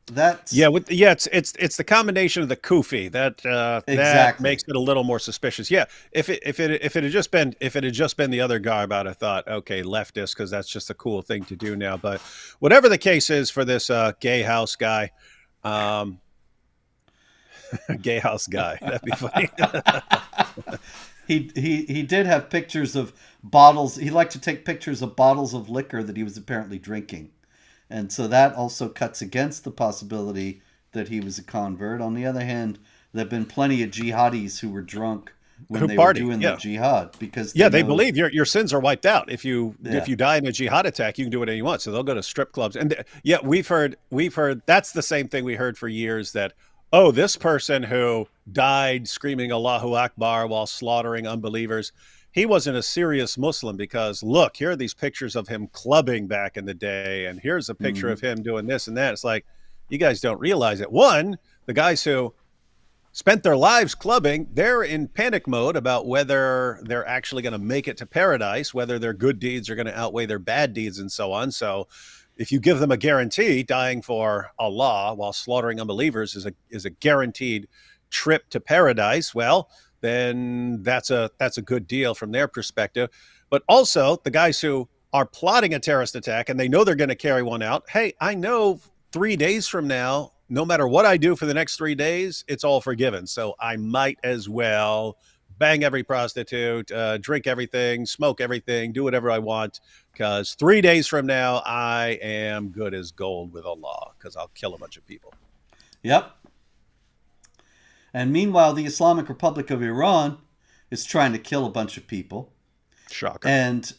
that's... It's the combination of the kufi that that makes it a little more suspicious. Yeah, if it had just been the other garb, I'd have thought, okay, leftist, because that's just a cool thing to do now. But whatever the case is for this gay house guy, gay house guy, that'd be funny. He did have pictures of bottles. He liked to take pictures of bottles of liquor that he was apparently drinking. And so that also cuts against the possibility that he was a convert. On the other hand, there have been plenty of jihadis who were drunk when they were doing the jihad, because they believe your sins are wiped out. If you die in a jihad attack, you can do whatever you want. So they'll go to strip clubs. And we've heard that's the same thing we heard for years, that this person who died screaming Allahu Akbar while slaughtering unbelievers, he wasn't a serious Muslim, because look, here are these pictures of him clubbing back in the day, and here's a picture of him doing this and that. It's like, you guys don't realize it. One, the guys who spent their lives clubbing, they're in panic mode about whether they're actually going to make it to paradise, whether their good deeds are going to outweigh their bad deeds and so on. So if you give them a guarantee, dying for Allah while slaughtering unbelievers is a guaranteed trip to paradise, well, then that's a good deal from their perspective. But also the guys who are plotting a terrorist attack and they know they're going to carry one out. Hey, I know 3 days from now, no matter what I do for the next 3 days, it's all forgiven. So I might as well bang every prostitute, drink everything, smoke everything, do whatever I want, because 3 days from now, I am good as gold with Allah, because I'll kill a bunch of people. Yep. And meanwhile, the Islamic Republic of Iran is trying to kill a bunch of people. Shocker. And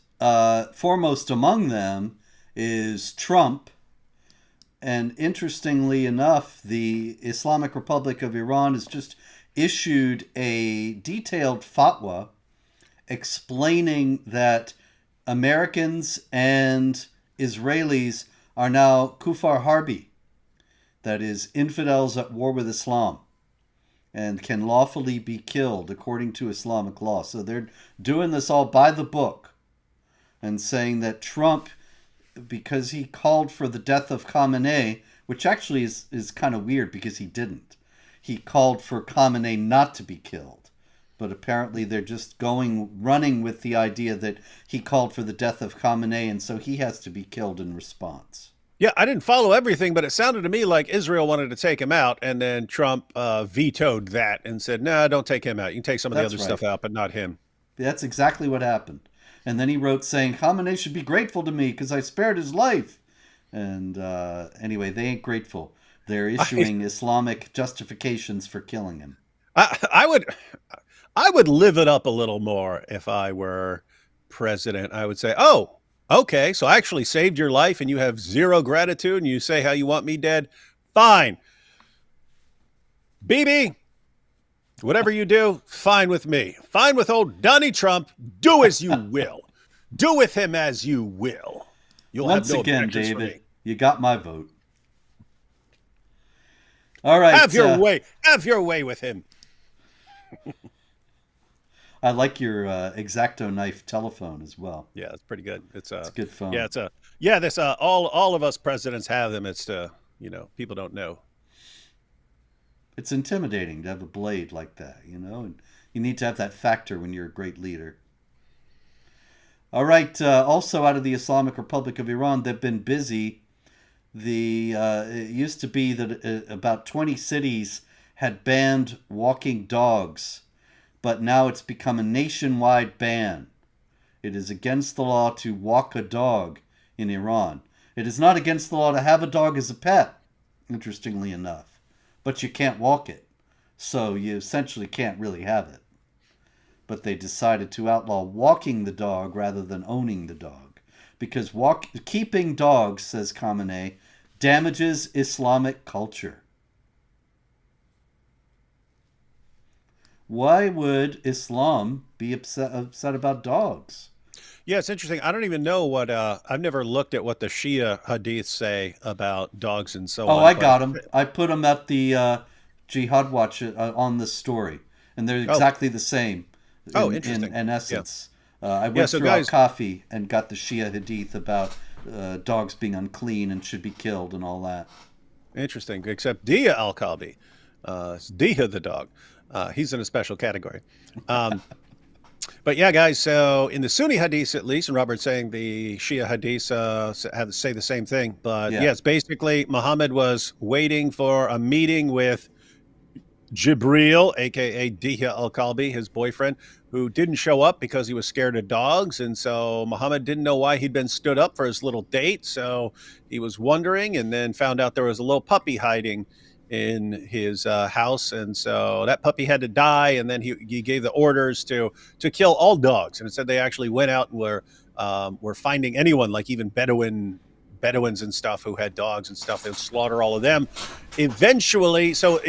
foremost among them is Trump. And interestingly enough, the Islamic Republic of Iran has just issued a detailed fatwa explaining that Americans and Israelis are now kufar harbi, that is, infidels at war with Islam, and can lawfully be killed according to Islamic law. So they're doing this all by the book and saying that Trump because he called for the death of Khamenei, which actually is kind of weird because he didn't. He called for Khamenei not to be killed. But apparently they're just running with the idea that he called for the death of Khamenei, and so he has to be killed in response. Yeah, I didn't follow everything, but it sounded to me like Israel wanted to take him out, and then Trump vetoed that and said, "No, don't take him out. You can take some of the other stuff out, but not him." That's exactly what happened. And then he wrote saying, Khamenei should be grateful to me because I spared his life. And anyway, they ain't grateful. They're issuing Islamic justifications for killing him. I would live it up a little more if I were president. I would say, "Oh, okay, so I actually saved your life and you have zero gratitude and you say how you want me dead? Fine. BB, whatever you do, fine with me. Fine with old Donnie Trump. Do as you will. Do with him as you will." You'll Once have no again, objections from David, me. you got my vote. All right. Have your way. Have your way with him. I like your X-Acto knife telephone as well. Yeah, it's pretty good. It's a good phone. Yeah, this all of us presidents have them. It's people don't know. It's intimidating to have a blade like that, and you need to have that factor when you're a great leader. All right. Also, out of the Islamic Republic of Iran, they've been busy. It used to be that about 20 cities had banned walking dogs, but now it's become a nationwide ban. It is against the law to walk a dog in Iran. It is not against the law to have a dog as a pet, interestingly enough, but you can't walk it, so you essentially can't really have it. But they decided to outlaw walking the dog rather than owning the dog, because keeping dogs, says Khamenei, damages Islamic culture. Why would Islam be upset about dogs? Yeah, it's interesting. I don't even know what I've never looked at what the Shia hadiths say about dogs and so on. Oh, I got them. I put them at the Jihad Watch on this story, and they're exactly the same. Interesting. In essence, I went through Al-Kafi and got the Shia hadith about dogs being unclean and should be killed and all that. Interesting. Except Dia Al-Kabi, Dia the dog. He's in a special category. But yeah, guys, so in the Sunni hadiths, at least, and Robert's saying the Shia hadiths say the same thing. But yes, basically, Muhammad was waiting for a meeting with Jibril, a.k.a. Diha al-Kalbi, his boyfriend, who didn't show up because he was scared of dogs. And so Muhammad didn't know why he'd been stood up for his little date. So he was wondering, and then found out there was a little puppy hiding in his house, and so that puppy had to die. And then he gave the orders to kill all dogs, and it said they actually went out and were finding anyone, like even Bedouins and stuff who had dogs and stuff. They would slaughter all of them. Eventually, so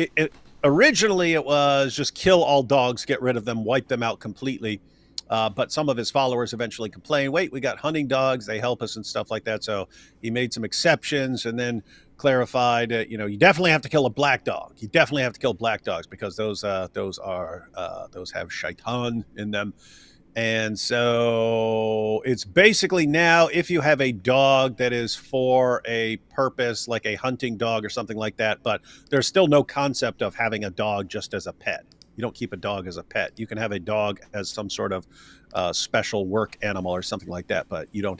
originally it was just kill all dogs, get rid of them, wipe them out completely. But some of his followers eventually complained, wait, we got hunting dogs, they help us and stuff like that. So he made some exceptions, and then clarified, you definitely have to kill a black dog. You definitely have to kill black dogs because those have shaitan in them. And so it's basically now, if you have a dog that is for a purpose, like a hunting dog or something like that, but there's still no concept of having a dog just as a pet. You don't keep a dog as a pet. You can have a dog as some sort of special work animal or something like that, but you don't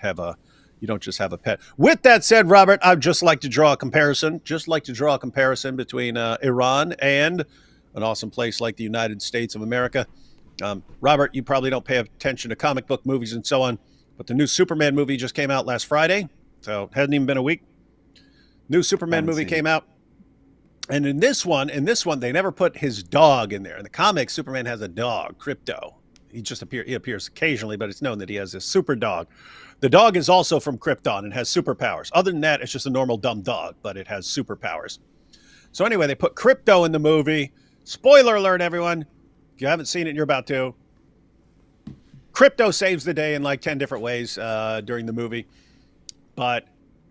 just have a pet. With that said, Robert, I'd just like to draw a comparison between Iran and an awesome place like the United States of America. Robert, you probably don't pay attention to comic book movies and so on, but the new Superman movie just came out last Friday, so it hadn't even been a week. New Superman movie came out. And in this one, they never put his dog in there. In the comics, Superman has a dog, Krypto. He appears occasionally, but it's known that he has this super dog. The dog is also from Krypton and has superpowers. Other than that, it's just a normal dumb dog, but it has superpowers. So anyway, they put Krypto in the movie. Spoiler alert, everyone. If you haven't seen it, you're about to. Krypto saves the day in like 10 different ways during the movie. But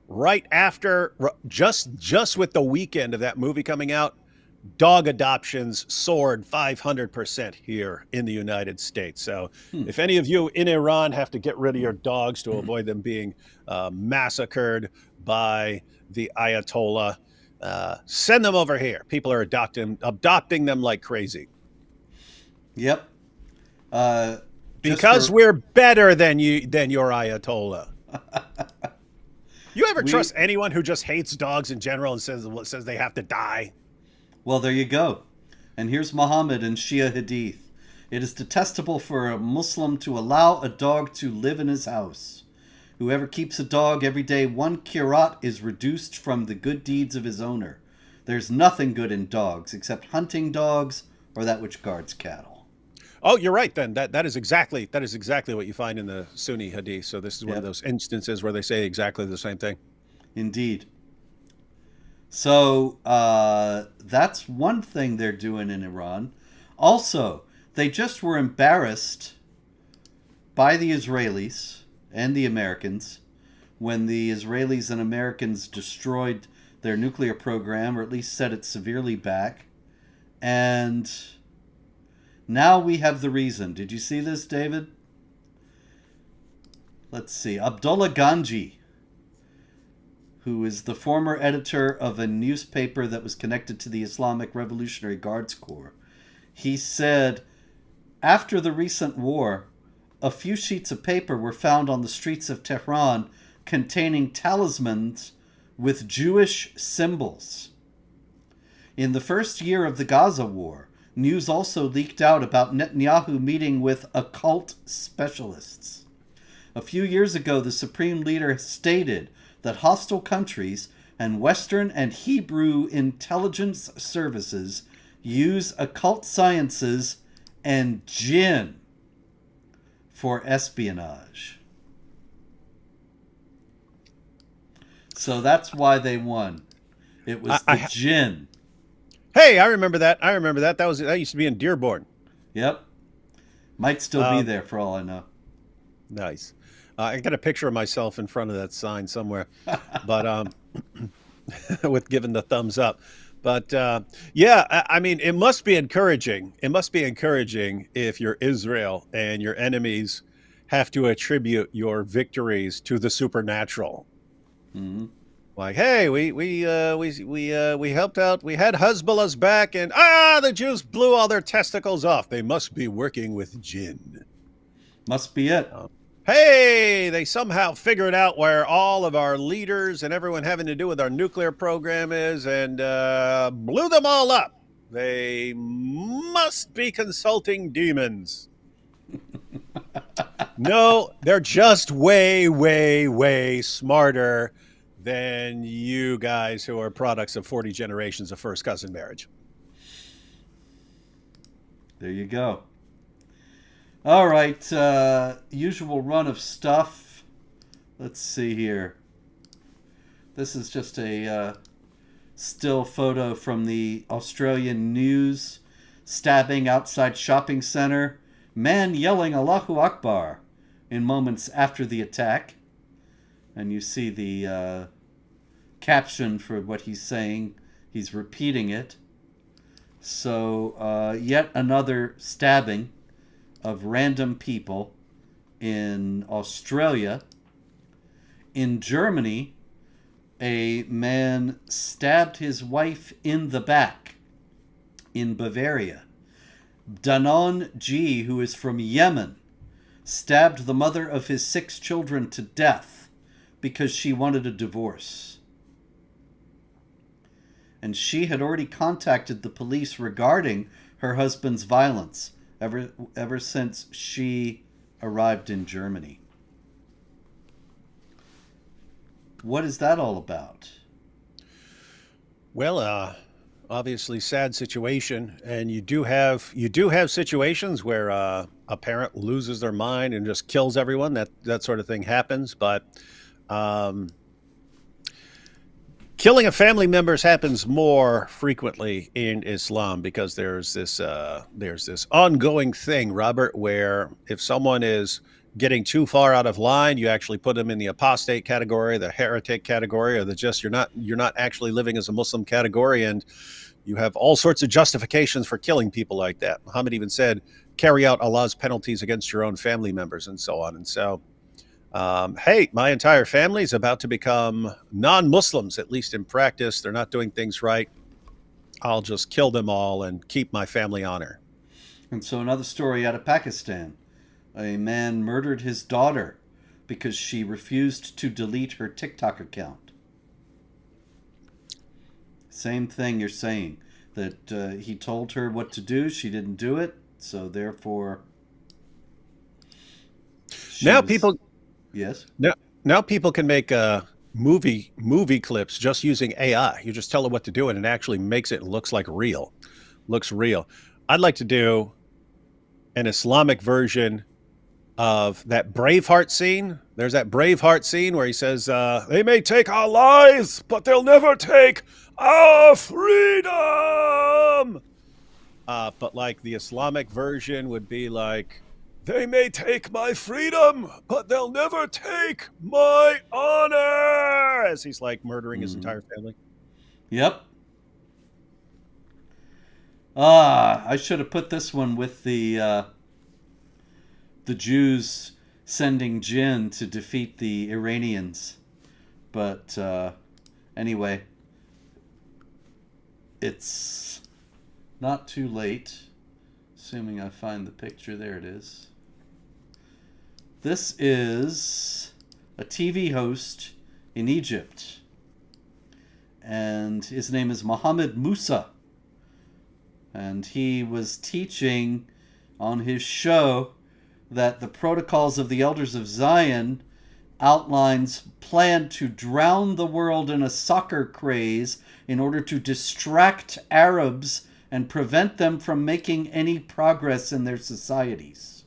right after, just with the weekend of that movie coming out, dog adoptions soared 500% here in the United States. So Hmm. if any of you in Iran have to get rid of your dogs to avoid them being massacred by the Ayatollah, send them over here. People are adopting them like crazy. Yep. Just Because for we're better than your Ayatollah. You ever we trust anyone who just hates dogs in general and says they have to die? Well, there you go. And here's Muhammad in Shia Hadith. It is detestable for a Muslim to allow a dog to live in his house. Whoever keeps a dog every day, one kirat is reduced from the good deeds of his owner. There's nothing good in dogs except hunting dogs or that which guards cattle. Oh, you're right. Then that is exactly what you find in the Sunni Hadith. So this is one of Yep, those instances where they say exactly the same thing. indeed. So that's one thing they're doing in Iran. Also, they just were embarrassed by the Israelis and the Americans when the Israelis and Americans destroyed their nuclear program, or at least set it severely back. And now we have the reason. Did you see this, David? Let's see. Abdullah Ganji, who is the former editor of a newspaper that was connected to the Islamic Revolutionary Guards Corps, he said, after the recent war, a few sheets of paper were found on the streets of Tehran containing talismans with Jewish symbols. In the first year of the Gaza war, news also leaked out about Netanyahu meeting with occult specialists. A few years ago, the Supreme Leader stated that hostile countries and Western and Hebrew intelligence services use occult sciences and jinn for espionage. So that's why they won. It was the jinn. Hey, I remember that. That used to be in Dearborn. Yep. Might still be there for all I know. Nice. I got a picture of myself in front of that sign somewhere, but with giving the thumbs up. But yeah, I mean, it must be encouraging. It must be encouraging if you're Israel and your enemies have to attribute your victories to the supernatural. Mm-hmm. Like, hey, we helped out. We had Hezbollah's back, and the Jews blew all their testicles off. They must be working with jinn. Must be it. Hey, they somehow figured out where all of our leaders and everyone having to do with our nuclear program is, and blew them all up. They must be consulting demons. No, they're just way, way, way smarter than you guys who are products of 40 generations of first cousin marriage. There you go. All right, usual run of stuff. Let's see here. This is just a still photo from the Australian news. Stabbing outside shopping center. Man yelling Allahu Akbar in moments after the attack. And you see the caption for what he's saying. He's repeating it. So yet another stabbing of random people in Australia. In Germany, a man stabbed his wife in the back. In Bavaria, Danon G, who is from Yemen, stabbed the mother of his 6 children to death because she wanted a divorce. And she had already contacted the police regarding her husband's violence ever since she arrived in Germany. What is that all about? Well, obviously sad situation, and you do have situations where a parent loses their mind and just kills everyone. That sort of thing happens, but killing of family members happens more frequently in Islam because there's this ongoing thing, Robert, where if someone is getting too far out of line, you actually put them in the apostate category, the heretic category, or the just you're not actually living as a Muslim category, and You have all sorts of justifications for killing people like that. Muhammad even said, carry out Allah's penalties against your own family members and so on. And so, hey, my entire family is about to become non-Muslims, at least in practice. They're not doing things right. I'll just kill them all and keep my family honor. And so another story out of Pakistan. A man murdered his daughter because she refused to delete her TikTok account. Same thing you're saying. That he told her what to do. She didn't do it. So therefore... Now people... Yes? Now people can make movie clips just using AI. You just tell it what to do and it actually makes it looks like real. Looks real. I'd like to do an Islamic version of that Braveheart scene. There's that Braveheart scene where he says, they may take our lives, but they'll never take our freedom. But like the Islamic version would be like, they may take my freedom, but they'll never take my honor, as he's like murdering his entire family. Yep. I should have put this one with the Jews sending jinn to defeat the Iranians. But anyway, it's not too late, assuming I find the picture. There it is. This is a TV host in Egypt, and his name is Mohammed Musa. And he was teaching on his show that the Protocols of the Elders of Zion outlines plan to drown the world in a soccer craze in order to distract Arabs and prevent them from making any progress in their societies.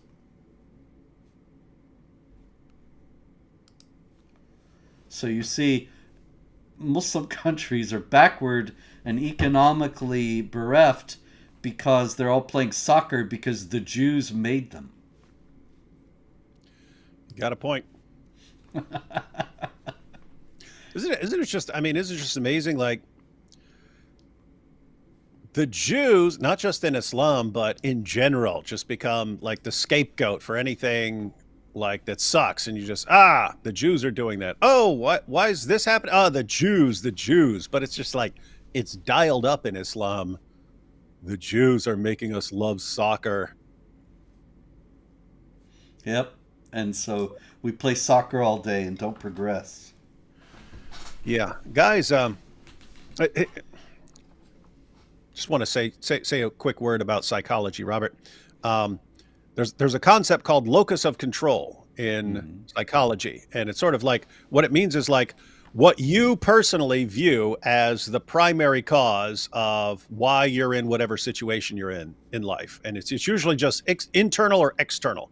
So you see, Muslim countries are backward and economically bereft because they're all playing soccer because the Jews made them. Got a point. Isn't it just, I mean, isn't it just amazing? Like, the Jews, not just in Islam, but in general, just become like the scapegoat for anything like that sucks. And you just, the Jews are doing that. Oh, why is this happening? The Jews. But it's just like, it's dialed up in Islam. The Jews are making us love soccer. Yep. And so we play soccer all day and don't progress. Yeah. Guys, just want to say a quick word about psychology, Robert. There's a concept called locus of control in psychology. And it's sort of like, what it means is like what you personally view as the primary cause of why you're in whatever situation you're in life. And it's usually just internal or external.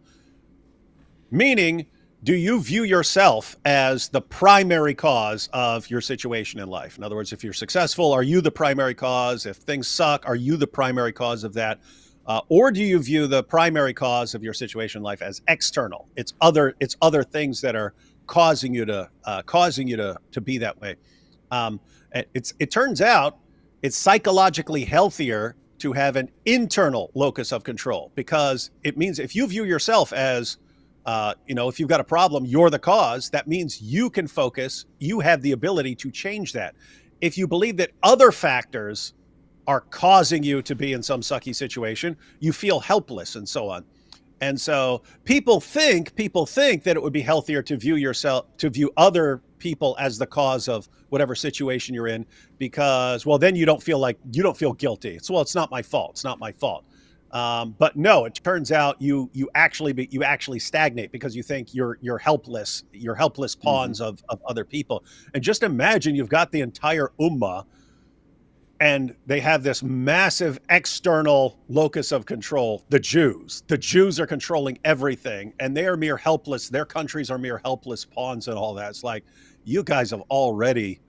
Meaning, do you view yourself as the primary cause of your situation in life? In other words, if you're successful, are you the primary cause? If things suck, are you the primary cause of that? Or do you view the primary cause of your situation in life as external? It's other things that are causing you to be that way. It turns out it's psychologically healthier to have an internal locus of control, because it means if you view yourself as if you've got a problem, you're the cause. That means you can focus. You have the ability to change that. If you believe that other factors are causing you to be in some sucky situation, you feel helpless and so on. And so people think that it would be healthier to view other people as the cause of whatever situation you're in, because, well, then you don't feel guilty. It's not my fault. It's not my fault. But no, it turns out you actually stagnate because you think you're helpless. You're helpless pawns of other people. And just imagine you've got the entire ummah, and they have this massive external locus of control. The Jews are controlling everything, and they are mere helpless. Their countries are mere helpless pawns and all that. It's like, you guys have already,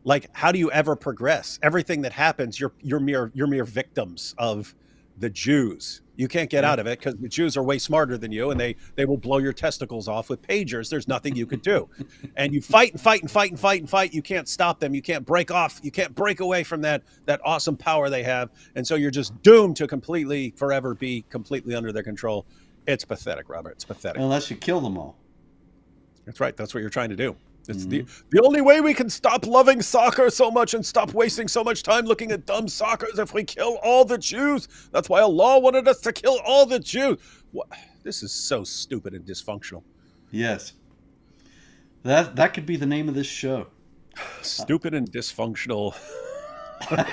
like, how do you ever progress? Everything that happens, you're mere victims of the Jews. You can't get Yeah. out of it because the Jews are way smarter than you, and they will blow your testicles off with pagers. There's nothing you could do, and you fight and fight and fight and fight and fight. You can't stop them. You can't break off. You can't break away from that awesome power they have, and so you're just doomed to completely forever be completely under their control. It's pathetic, Robert. It's pathetic. Unless you kill them all. That's right. That's what you're trying to do. It's the only way we can stop loving soccer so much and stop wasting so much time looking at dumb soccer is if we kill all the Jews. That's why Allah wanted us to kill all the Jews. What? This is so stupid and dysfunctional. Yes. That could be the name of this show. Stupid and dysfunctional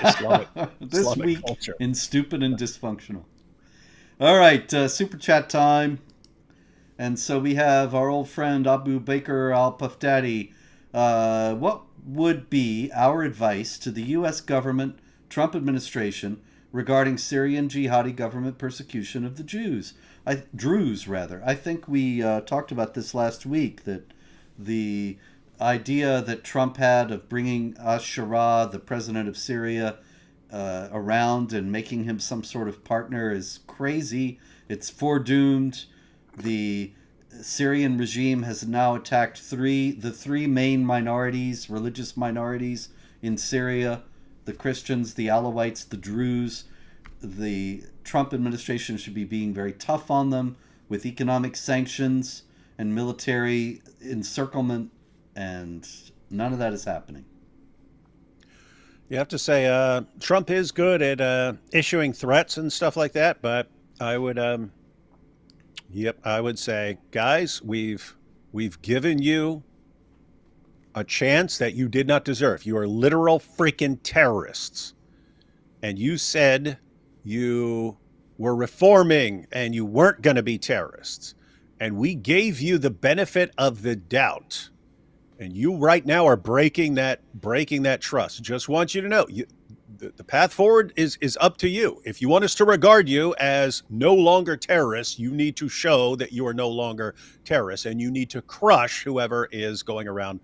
Islamic, This Islamic week culture. in Stupid and Dysfunctional. All right, super chat time. And so we have our old friend Abu Bakr al-Pafdadi. What would be our advice to the U.S. government, Trump administration, regarding Syrian jihadi government persecution of the Druze, rather? I think we talked about this last week, that the idea that Trump had of bringing Ashara, the president of Syria, around and making him some sort of partner is crazy. It's foredoomed. The Syrian regime has now attacked the three main minorities, religious minorities in Syria: the Christians, the Alawites, the Druze. The Trump administration should be being very tough on them with economic sanctions and military encirclement, and none of that is happening. You have to say Trump is good at issuing threats and stuff like that, but I would I would say, guys, we've given you a chance that you did not deserve. You are literal freaking terrorists. And you said you were reforming and you weren't going to be terrorists. And we gave you the benefit of the doubt. And you right now are breaking that trust. Just want you to know, the path forward is up to you. If you want us to regard you as no longer terrorists, you need to show that you are no longer terrorists, and you need to crush whoever is going around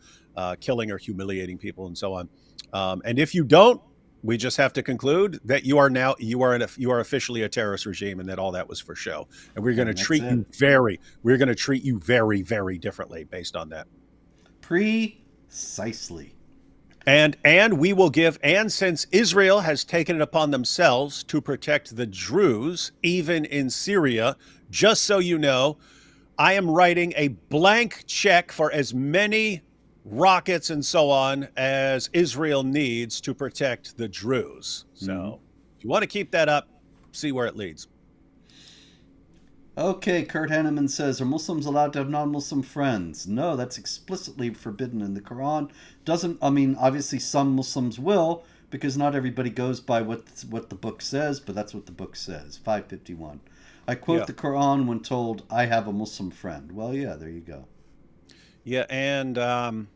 killing or humiliating people and so on. And if you don't, we just have to conclude that you are officially a terrorist regime, and that all that was for show. And we're going to treat you very, very differently based on that. Precisely. And we will give, and since Israel has taken it upon themselves to protect the Druze, even in Syria, just so you know, I am writing a blank check for as many rockets and so on as Israel needs to protect the Druze. So if you want to keep that up, see where it leads. Okay, Kurt Henneman says, are Muslims allowed to have non-Muslim friends? No, that's explicitly forbidden in the Quran. Obviously some Muslims will, because not everybody goes by what the book says, but that's what the book says, 551. I quote the Quran when told, I have a Muslim friend. Well, yeah, there you go. Yeah, and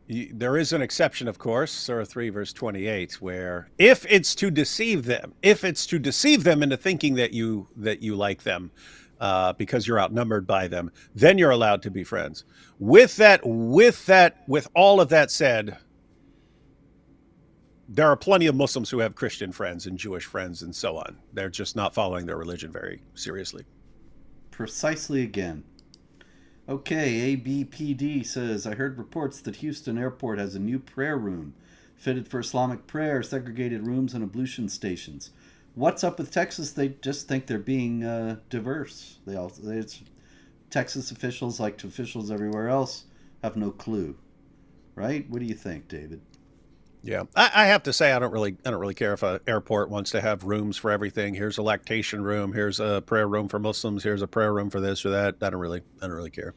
there is an exception, of course, Surah 3, verse 28, where if it's to deceive them into thinking that you like them because you're outnumbered by them, then you're allowed to be friends. With all of that said, there are plenty of Muslims who have Christian friends and Jewish friends and so on. They're just not following their religion very seriously. Precisely again. Okay, ABPD says, I heard reports that Houston Airport has a new prayer room fitted for Islamic prayer, segregated rooms, and ablution stations. What's up with Texas? They just think they're being diverse. Texas officials, like officials everywhere else, have no clue. Right? What do you think, David? Yeah, I have to say I don't really care if an airport wants to have rooms for everything. Here's a lactation room. Here's a prayer room for Muslims. Here's a prayer room for this or that. I don't really care.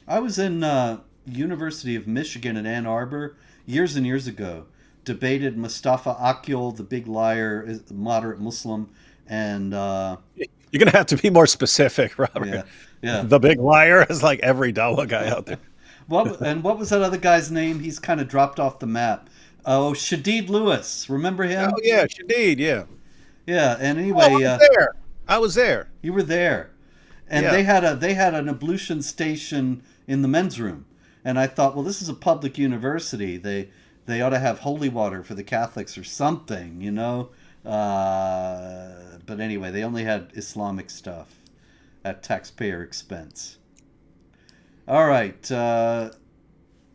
I was in University of Michigan in Ann Arbor years and years ago. Debated Mustafa Akyol, the big liar, moderate Muslim, and you're gonna have to be more specific, Robert. Yeah. The big liar is like every Dawa guy out there. What was that other guy's name? He's kind of dropped off the map. Oh, Shadid Lewis. Remember him? Oh, yeah, Shadid, yeah. Yeah, and anyway... I was there. You were there. And they had an ablution station in the men's room. And I thought, well, this is a public university. They ought to have holy water for the Catholics or something, you know? But anyway, they only had Islamic stuff at taxpayer expense. All right,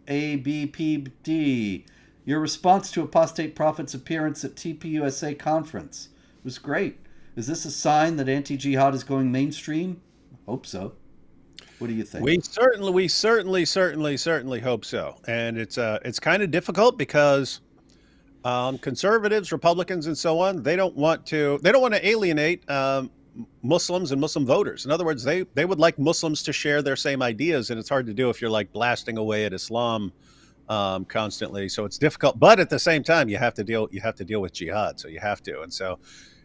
ABPD. Your response to Apostate Prophet's appearance at TPUSA conference was great. Is this a sign that anti-jihad is going mainstream? Hope so. What do you think? We certainly hope so. And it's kind of difficult because conservatives, Republicans, and so on, they don't want to alienate Muslims and Muslim voters. In other words, they would like Muslims to share their same ideas, and it's hard to do if you're like blasting away at Islam constantly. So it's difficult, but at the same time, you have to deal with jihad. So you have to, and so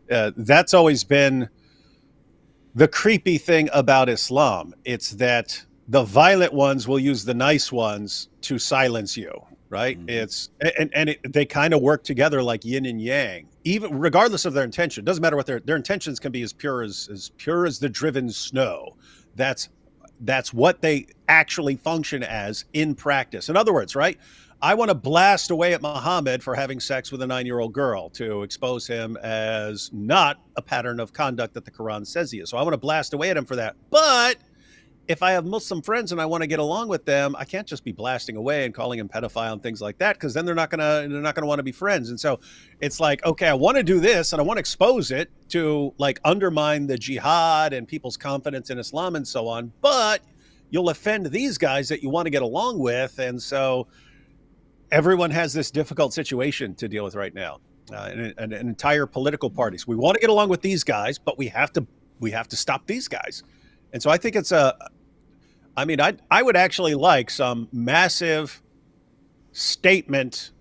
that's always been the creepy thing about Islam. It's that the violent ones will use the nice ones to silence you, right? They kind of work together like yin and yang, even regardless of their intention. It doesn't matter what their intentions can be as pure as the driven snow. That's what they actually function as in practice. In other words, right? I want to blast away at Muhammad for having sex with a 9-year-old girl to expose him as not a pattern of conduct that the Quran says he is. So I want to blast away at him for that. But if I have Muslim friends and I want to get along with them, I can't just be blasting away and calling him pedophile and things like that, because then they're not gonna want to be friends. And so it's like, okay, I want to do this and I want to expose it to like undermine the jihad and people's confidence in Islam and so on, but you'll offend these guys that you want to get along with, and so everyone has this difficult situation to deal with right now. An entire political parties. We want to get along with these guys, but we have to stop these guys. And so I think I would actually like some massive statement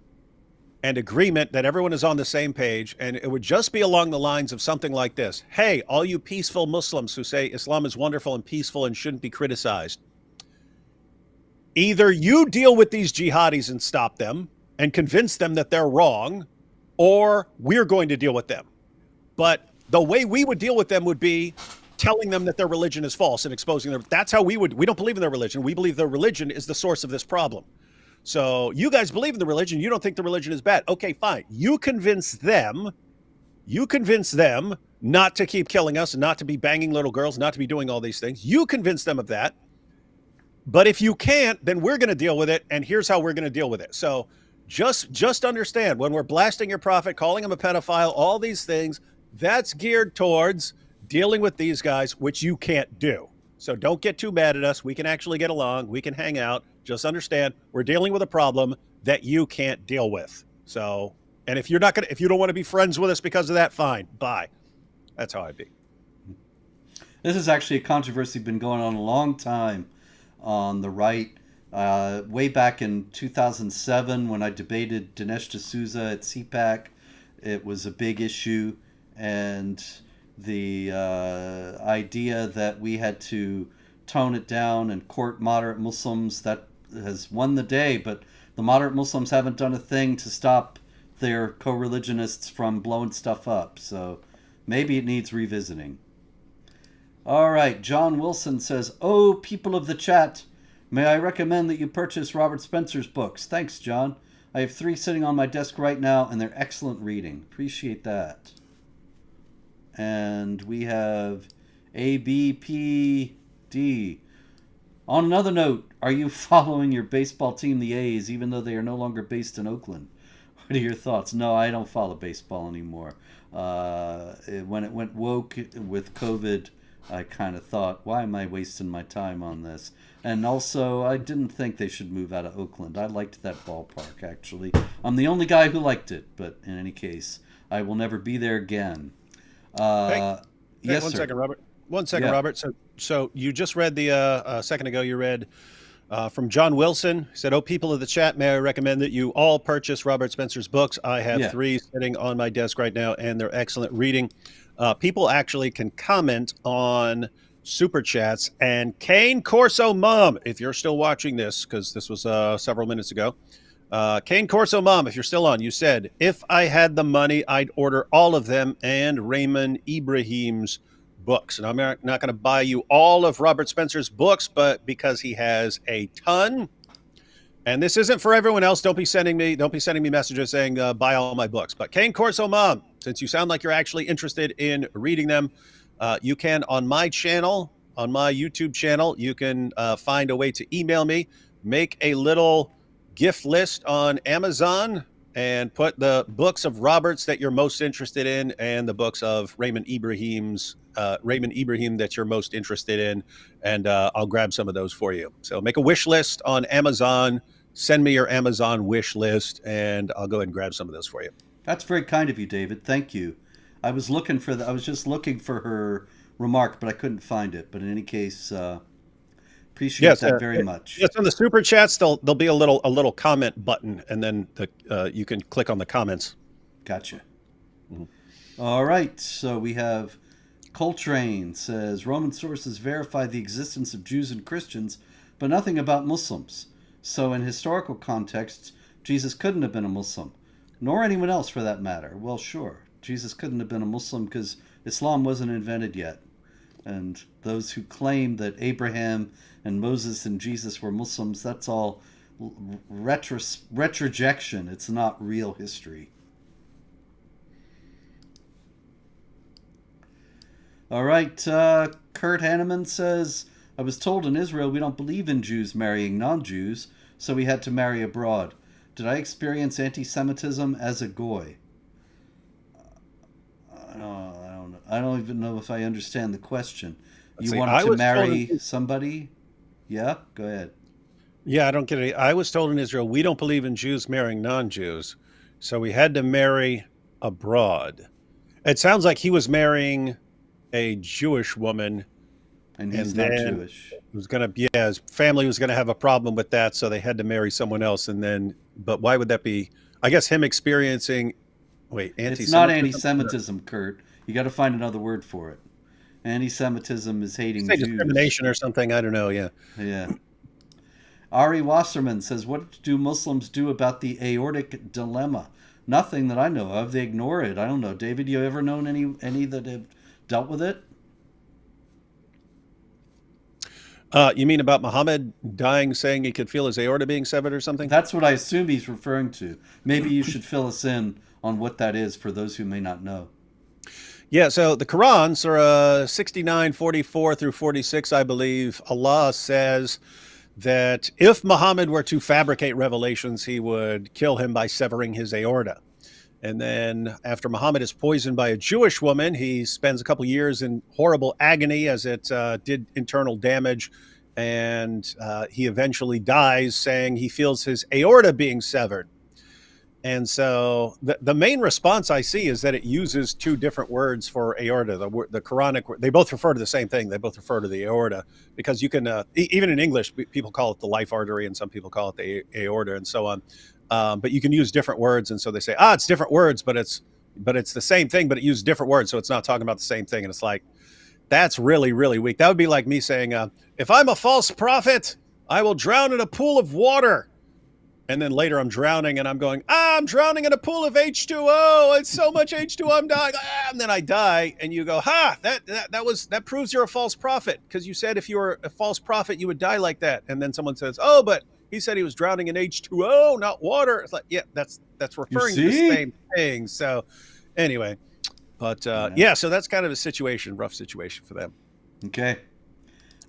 and agreement that everyone is on the same page. And it would just be along the lines of something like this. Hey, all you peaceful Muslims who say Islam is wonderful and peaceful and shouldn't be criticized. Either you deal with these jihadis and stop them and convince them that they're wrong, or we're going to deal with them. But the way we would deal with them would be telling them that their religion is false and exposing them. That's how we don't believe in their religion. We believe their religion is the source of this problem. So you guys believe in the religion. You don't think the religion is bad. Okay, fine. You convince them not to keep killing us, not to be banging little girls, not to be doing all these things. You convince them of that. But if you can't, then we're going to deal with it. And here's how we're going to deal with it. So just understand, when we're blasting your prophet, calling him a pedophile, all these things, that's geared towards dealing with these guys, which you can't do. So don't get too mad at us. We can actually get along. We can hang out. Just understand we're dealing with a problem that you can't deal with. So, and if you don't want to be friends with us because of that, fine. Bye. That's how I'd be. This is actually a controversy been going on a long time on the right. Way back in 2007, when I debated Dinesh D'Souza at CPAC, it was a big issue, and the idea that we had to tone it down and court moderate Muslims, that has won the day, but the moderate Muslims haven't done a thing to stop their co-religionists from blowing stuff up, so maybe it needs revisiting. All right, John Wilson says, "Oh, people of the chat, may I recommend that you purchase Robert Spencer's books? Thanks, John. I have 3 sitting on my desk right now, and they're excellent reading. Appreciate that." And we have ABPD. On another note, are you following your baseball team, the A's, even though they are no longer based in Oakland? What are your thoughts? No, I don't follow baseball anymore. When it went woke with COVID, I kind of thought, why am I wasting my time on this? And also, I didn't think they should move out of Oakland. I liked that ballpark, actually. I'm the only guy who liked it, but in any case, I will never be there again. Yes, Yes, one sir. second, Robert. One second, Yeah. Robert. So you just read a second ago. You read from John Wilson. He said, "Oh, people of the chat, may I recommend that you all purchase Robert Spencer's books? I have Yeah. 3 sitting on my desk right now, and they're excellent reading." People actually can comment on super chats. And Kane Corso Mom, if you're still watching this, because this was several minutes ago. Kane Corso Mom, if you're still on, you said, "If I had the money, I'd order all of them and Raymond Ibrahim's books." And I'm not going to buy you all of Robert Spencer's books, but because he has a ton, And this isn't for everyone else. Don't be sending me messages saying buy all my books. But Kane Corso Mom, since you sound like you're actually interested in reading them, you can on my channel, on my YouTube channel, you can find a way to email me, make a little gift list on Amazon, and put the books of Roberts that you're most interested in, and the books of Raymond Ibrahim that you're most interested in, and I'll grab some of those for you. So make a wish list on Amazon. Send me your Amazon wish list, and I'll go ahead and grab some of those for you. That's very kind of you, David. Thank you. I was just looking for her remark, but I couldn't find it. But in any case, appreciate that very much. Yes, on the super chats, there'll be a little comment button, and then you can click on the comments. Gotcha. Mm-hmm. All right, so we have Coltrane says Roman sources verify the existence of Jews and Christians, but nothing about Muslims. So in historical contexts, Jesus couldn't have been a Muslim, nor anyone else for that matter. Well, sure, Jesus couldn't have been a Muslim because Islam wasn't invented yet. And those who claim that Abraham and Moses and Jesus were Muslims, that's all retrojection. It's not real history. All right, Kurt Hanneman says, I was told in Israel we don't believe in Jews marrying non-Jews, so we had to marry abroad. Did I experience anti-Semitism as a goy? I don't even know if I understand the question. You wanted to marry somebody? Yeah, go ahead. Yeah, I don't get it. I was told in Israel we don't believe in Jews marrying non-Jews, so we had to marry abroad. It sounds like he was marrying a Jewish woman, and he's not Jewish. His family was gonna have a problem with that, so they had to marry someone else. And then, but why would that be? I guess him experiencing. Wait, anti-Semitism? It's not anti-Semitism, Kurt. You got to find another word for it. Anti-Semitism is hating Jews. Discrimination or something. I don't know. Yeah. Yeah. Ari Wasserman says, "What do Muslims do about the aortic dilemma?" Nothing that I know of. They ignore it. I don't know. David, you ever known any that have dealt with it? You mean about Muhammad dying, saying he could feel his aorta being severed or something? That's what I assume he's referring to. Maybe you should fill us in on what that is for those who may not know. Yeah, so the Quran, Surah 69, 44 through 46, I believe, Allah says that if Muhammad were to fabricate revelations, he would kill him by severing his aorta. And then after Muhammad is poisoned by a Jewish woman, he spends a couple years in horrible agony as it did internal damage. And he eventually dies saying he feels his aorta being severed. And so the main response I see is that it uses two different words for aorta. The Quranic, they both refer to the same thing. They both refer to the aorta because you can, even in English, people call it the life artery and some people call it the aorta and so on. But you can use different words. And so they say, it's different words, but it's the same thing, but it uses different words. So it's not talking about the same thing. And it's like, that's really, really weak. That would be like me saying, if I'm a false prophet, I will drown in a pool of water. And then later I'm drowning and I'm going, I'm drowning in a pool of H2O. It's so much H2O, I'm dying. And then I die. And you go, that proves you're a false prophet. Because you said if you were a false prophet, you would die like that. And then someone says, but he said he was drowning in H2O, not water. It's like, yeah, that's referring to the same thing. So anyway, but so that's kind of a rough situation for them. Okay.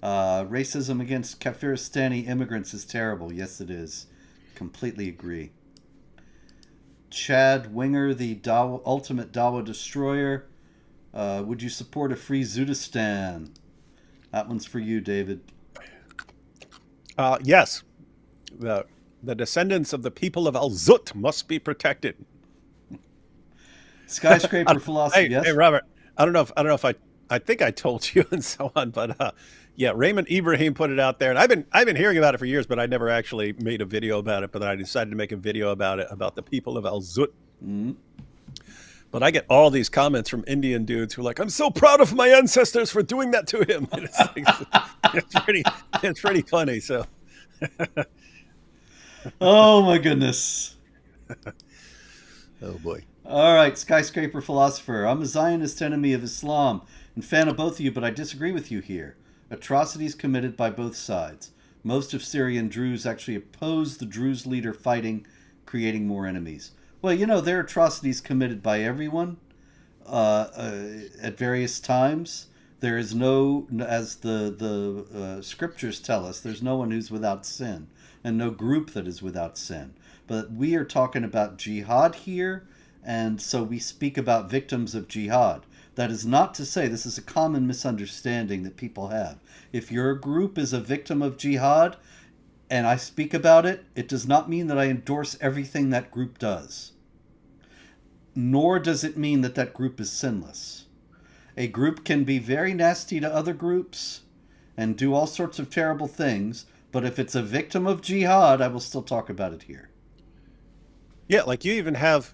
Racism against Kafiristani immigrants is terrible. Yes, it is. Completely agree. Chad Winger, the ultimate Dawa destroyer. Would you support a free Zudistan? That one's for you, David. Yes. The descendants of the people of Al-Zut must be protected. Skyscraper philosophy. Yes. Hey, Robert. I don't know if I think I told you and so on, but Raymond Ibrahim put it out there, and I've been hearing about it for years, but I never actually made a video about it. But then I decided to make a video about it, about the people of Al-Zut. Mm-hmm. But I get all these comments from Indian dudes who are like, "I'm so proud of my ancestors for doing that to him." And it's pretty funny. So, oh my goodness. Oh boy. All right, skyscraper philosopher. I'm a Zionist enemy of Islam and fan of both of you, but I disagree with you here. Atrocities committed by both sides. Most of Syrian Druze actually oppose the Druze leader fighting, creating more enemies. Well, there are atrocities committed by everyone at various times. There is no, as the scriptures tell us, there's no one who's without sin, and no group that is without sin. But we are talking about jihad here, and so we speak about victims of jihad. That is not to say, this is a common misunderstanding that people have. If your group is a victim of jihad, and I speak about it, it does not mean that I endorse everything that group does. Nor does it mean that that group is sinless. A group can be very nasty to other groups and do all sorts of terrible things, but if it's a victim of jihad, I will still talk about it here. Yeah, like you even have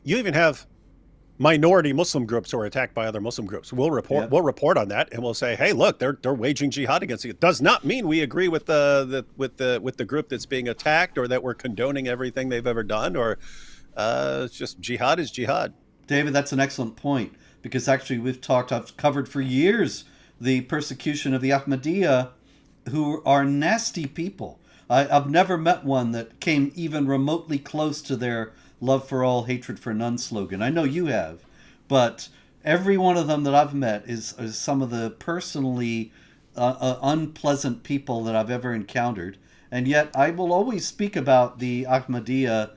minority Muslim groups who are attacked by other Muslim groups. We'll report on that, and we'll say, hey, look, they're waging jihad against you. It does not mean we agree with the group that's being attacked, or that we're condoning everything they've ever done, or it's just jihad is jihad. David, that's an excellent point, because actually I've covered for years the persecution of the Ahmadiyya, who are nasty people. I've never met one that came even remotely close to their love for all, hatred for none slogan. I know you have, but every one of them that I've met is some of the personally unpleasant people that I've ever encountered. And yet I will always speak about the Ahmadiyya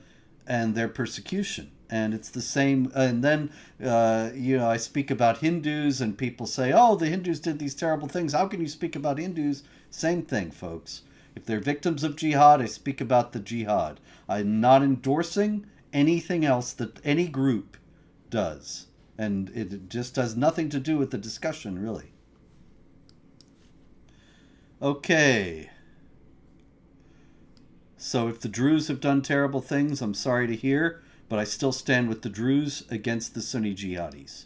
and their persecution. And it's the same. And then, I speak about Hindus, and people say, oh, the Hindus did these terrible things. How can you speak about Hindus? Same thing, folks. If they're victims of jihad, I speak about the jihad. I'm not endorsing anything else that any group does. And it just has nothing to do with the discussion, really. Okay. So if the Druze have done terrible things, I'm sorry to hear, but I still stand with the Druze against the Sunni jihadis.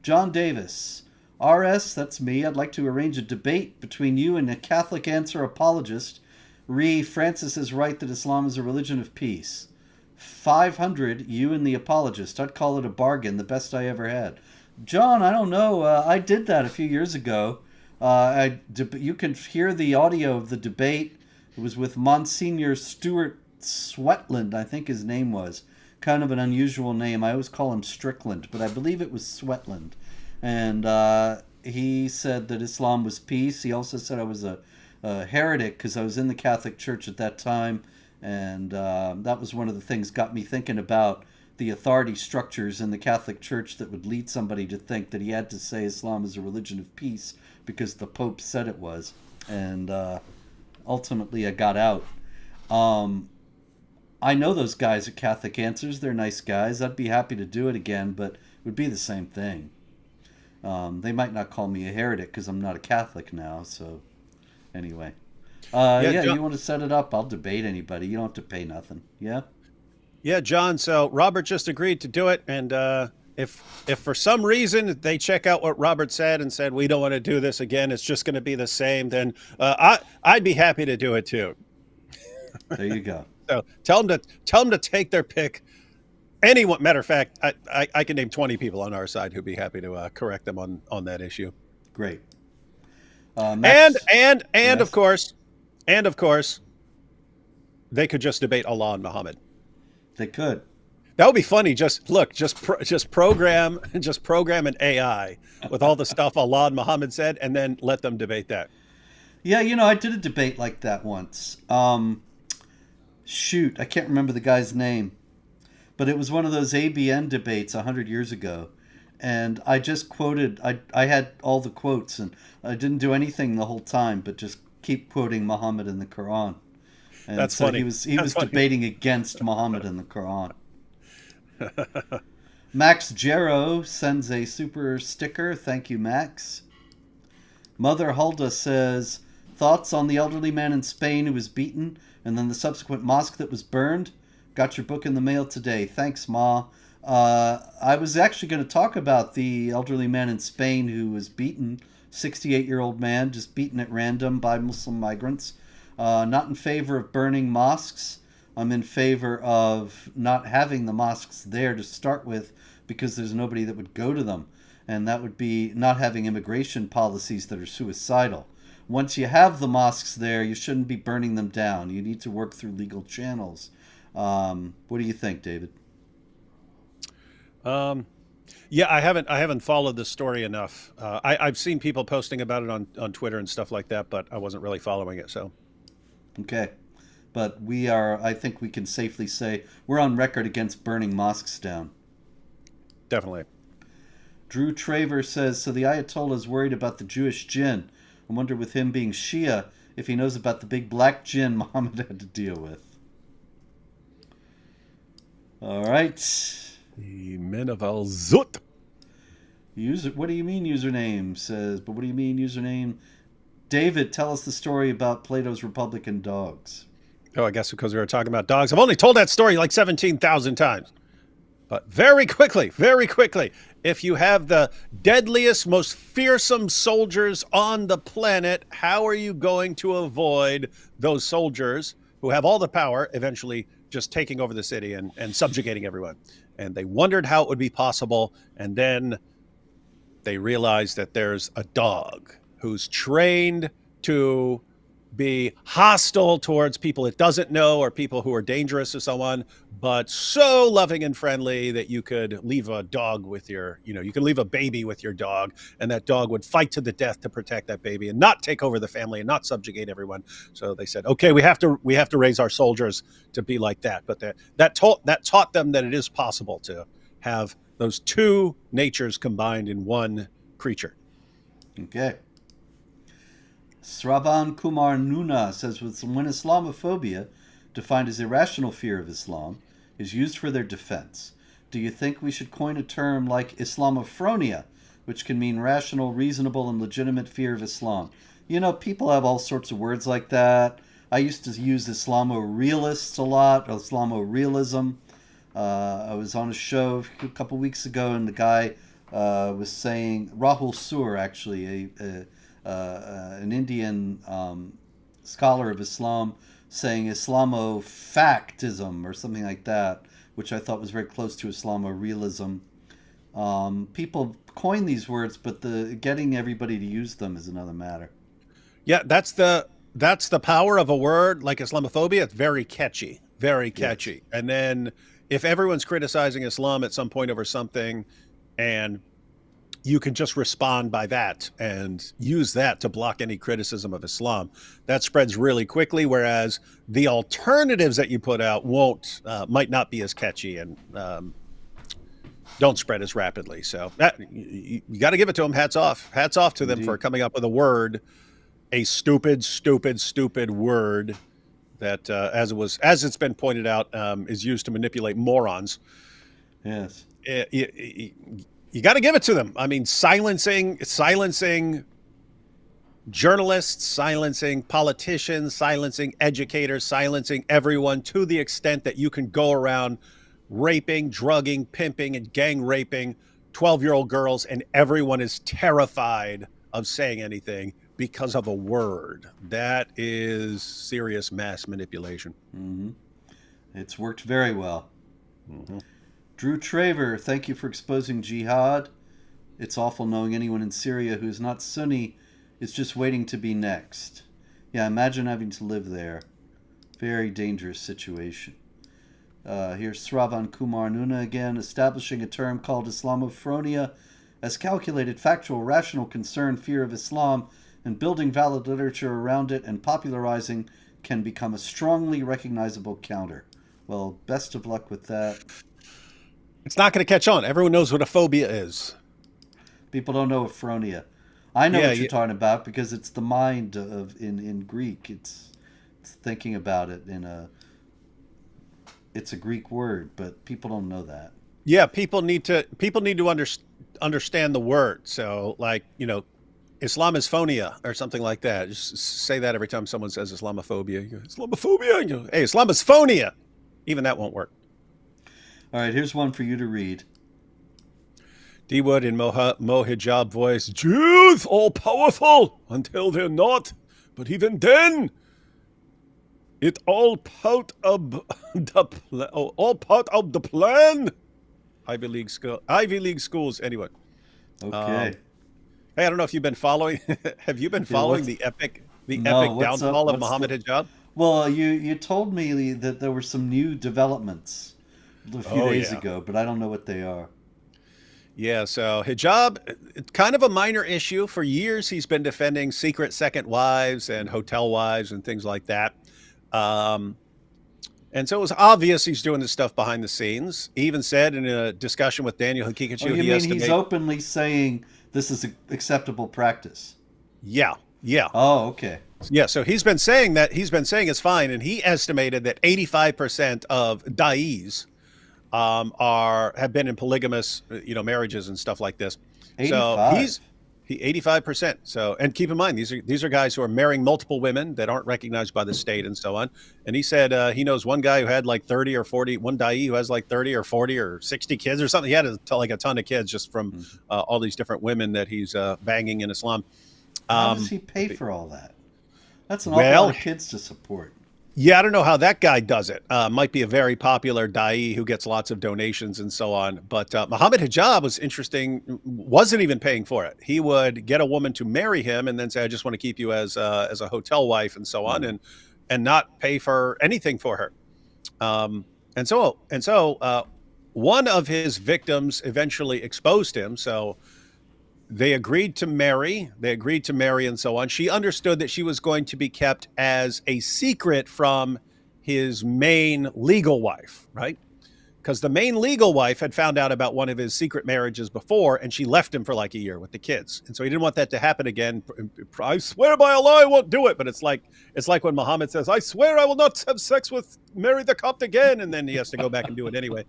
John Davis. RS, that's me. I'd like to arrange a debate between you and a Catholic answer apologist. Francis is right that Islam is a religion of peace. 500, you and the apologist. I'd call it a bargain, the best I ever had. John, I don't know. I did that a few years ago. You can hear the audio of the debate. It was with Monsignor Stuart Sweatland, I think his name was. Kind of an unusual name. I always call him Strickland, but I believe it was Sweatland. And he said that Islam was peace. He also said I was a heretic because I was in the Catholic Church at that time. And that was one of the things got me thinking about the authority structures in the Catholic Church that would lead somebody to think that he had to say Islam is a religion of peace because the Pope said it was. And ultimately I got out. I know those guys at Catholic Answers. They're nice guys. I'd be happy to do it again, but it would be the same thing. They might not call me a heretic because I'm not a Catholic now. So anyway. John, you want to set it up? I'll debate anybody. You don't have to pay nothing. Yeah? Yeah, John. So Robert just agreed to do it. And if for some reason they check out what Robert said and said, we don't want to do this again, it's just going to be the same, then I'd be happy to do it too. There you go. So tell them to take their pick. Anyone, matter of fact, I can name 20 people on our side who'd be happy to correct them on that issue. Great. Yes. And of course, they could just debate Allah and Muhammad. They could. That would be funny. Just program an AI with all the stuff Allah and Muhammad said, and then let them debate that. Yeah, I did a debate like that once. Shoot, I can't remember the guy's name, but it was one of those ABN debates 100 years ago. And I just quoted, I had all the quotes, and I didn't do anything the whole time, but just keep quoting Muhammad in the Quran. And that's so funny. He was debating against Muhammad in the Quran. Max Jarrow sends a super sticker. Thank you, Max. Mother Hulda says, thoughts on the elderly man in Spain who was beaten and then the subsequent mosque that was burned? Got your book in the mail today. Thanks, Ma. I was actually going to talk about the elderly man in Spain who was beaten, 68-year-old man, just beaten at random by Muslim migrants. Not in favor of burning mosques. I'm in favor of not having the mosques there to start with because there's nobody that would go to them. And that would be not having immigration policies that are suicidal. once you have the mosques there, you shouldn't be burning them down. You need to work through legal channels. What do you think, David? Yeah, I haven't followed this story enough. I've seen people posting about it on Twitter and stuff like that, but I wasn't really following it. So Okay. But we are, I think we can safely say, we're on record against burning mosques down. definitely. Drew Traver says, so the Ayatollah is worried about the Jewish jinn. I wonder with him being Shia if he knows about the big black jinn Muhammad had to deal with. All right. The men of Al Zut. What do you mean username? Says, but what do you mean username? David, tell us the story about Plato's Republican dogs. Oh, I guess because we were talking about dogs. I've only told that story like 17,000 times. But very quickly, if you have the deadliest, most fearsome soldiers on the planet, how are you going to avoid those soldiers who have all the power eventually just taking over the city and subjugating everyone? And they wondered how it would be possible. And then they realized that there's a dog who's trained to be hostile towards people it doesn't know or people who are dangerous to someone, but so loving and friendly that you could leave a dog with you could leave a baby with your dog, and that dog would fight to the death to protect that baby and not take over the family and not subjugate everyone. So they said, okay, we have to raise our soldiers to be like that. But that taught them that it is possible to have those two natures combined in one creature. Okay. Sravan Kumar Nuna says, when Islamophobia, defined as irrational fear of Islam, is used for their defense, do you think we should coin a term like Islamophronia, which can mean rational, reasonable, and legitimate fear of Islam? You know, people have all sorts of words like that. I used to use Islamo-realists a lot, Islamo-realism. I was on a show a couple weeks ago, and the guy was saying, Rahul Sur, actually, an Indian scholar of Islam, saying Islamofactism or something like that, which I thought was very close to Islamo-realism. People coin these words, but getting everybody to use them is another matter. Yeah, that's the power of a word like Islamophobia. It's very catchy, very catchy. Yes. And then if everyone's criticizing Islam at some point over something, and you can just respond by that and use that to block any criticism of Islam, that spreads really quickly, whereas the alternatives that you put out might not be as catchy and don't spread as rapidly. So you got to give it to them. Hats off to them for coming up with a stupid word that, as it's been pointed out, is used to manipulate morons. Yes. You got to give it to them. I mean, silencing journalists, silencing politicians, silencing educators, silencing everyone to the extent that you can go around raping, drugging, pimping, and gang raping 12-year-old girls, and everyone is terrified of saying anything because of a word. That is serious mass manipulation. Mm-hmm. It's worked very well. Mm-hmm. Drew Traver, thank you for exposing Jihad. It's awful knowing anyone in Syria who is not Sunni is just waiting to be next. Yeah, imagine having to live there. Very dangerous situation. Here's Sravan Kumar Nuna again, establishing a term called Islamophronia as calculated, factual, rational concern, fear of Islam, and building valid literature around it and popularizing can become a strongly recognizable counter. Well, best of luck with that. It's not going to catch on. Everyone knows what a phobia is. People don't know Aphronia. I know what you're talking about because it's the mind in Greek. It's thinking about it it's a Greek word, but people don't know that. Yeah, people need to understand the word. So, like, Islam is phonia or something like that. Just say that every time someone says Islamophobia. You go, Islamophobia. You go, hey, Islam is phonia. Even that won't work. All right, here's one for you to read. D Wood in Mohijab voice. Jews all powerful until they're not. But even then, it all part of the plan. Ivy League schools. Anyway. Okay. Hey, I don't know if you've been following. Have you been Yeah, following what's the no? epic What's up? downfall of What's Muhammad the? Hijab? Well, you told me that there were some new developments a few Oh days yeah, ago, but I don't know what they are. yeah. So hijab, it's kind of a minor issue. For years, he's been defending secret second wives and hotel wives and things like that. Um, and so it was obvious he's doing this stuff behind the scenes. He even said in a discussion with Daniel Oh, Hakikachu, you he mean he's estimates. openly saying this is acceptable practice? Yeah, yeah. Oh, okay. Yeah, so he's been saying it's fine, and he estimated that 85% of da'is are have been in polygamous, marriages and stuff like this. So 85. he 85%. So, and keep in mind these are guys who are marrying multiple women that aren't recognized by the state and so on. And he said he knows one guy who had like 30 or 40, one da'i who has like 30 or 40 or 60 kids or something. He had like a ton of kids just from Hmm. all these different women that he's banging in Islam. How does Um, he pay for all that? That's an awful lot well, of kids to support. yeah, I don't know how that guy does it. Might be a very popular da'i who gets lots of donations and so on. But Muhammad Hijab was interesting. Wasn't even paying for it. He would get a woman to marry him and then say, "I just want to keep you as a hotel wife and so on," Hmm. and not pay for anything for her. And so one of his victims eventually exposed him. So they agreed to marry. They agreed to marry and so on. She understood that she was going to be kept as a secret from his main legal wife, right? Because the main legal wife had found out about one of his secret marriages before, and she left him for like a year with the kids, and so he didn't want that to happen again. I swear by Allah, I won't do it. But it's like when Muhammad says, "I swear I will not have sex with Mary the Copt again," and then he has to go back and do it anyway.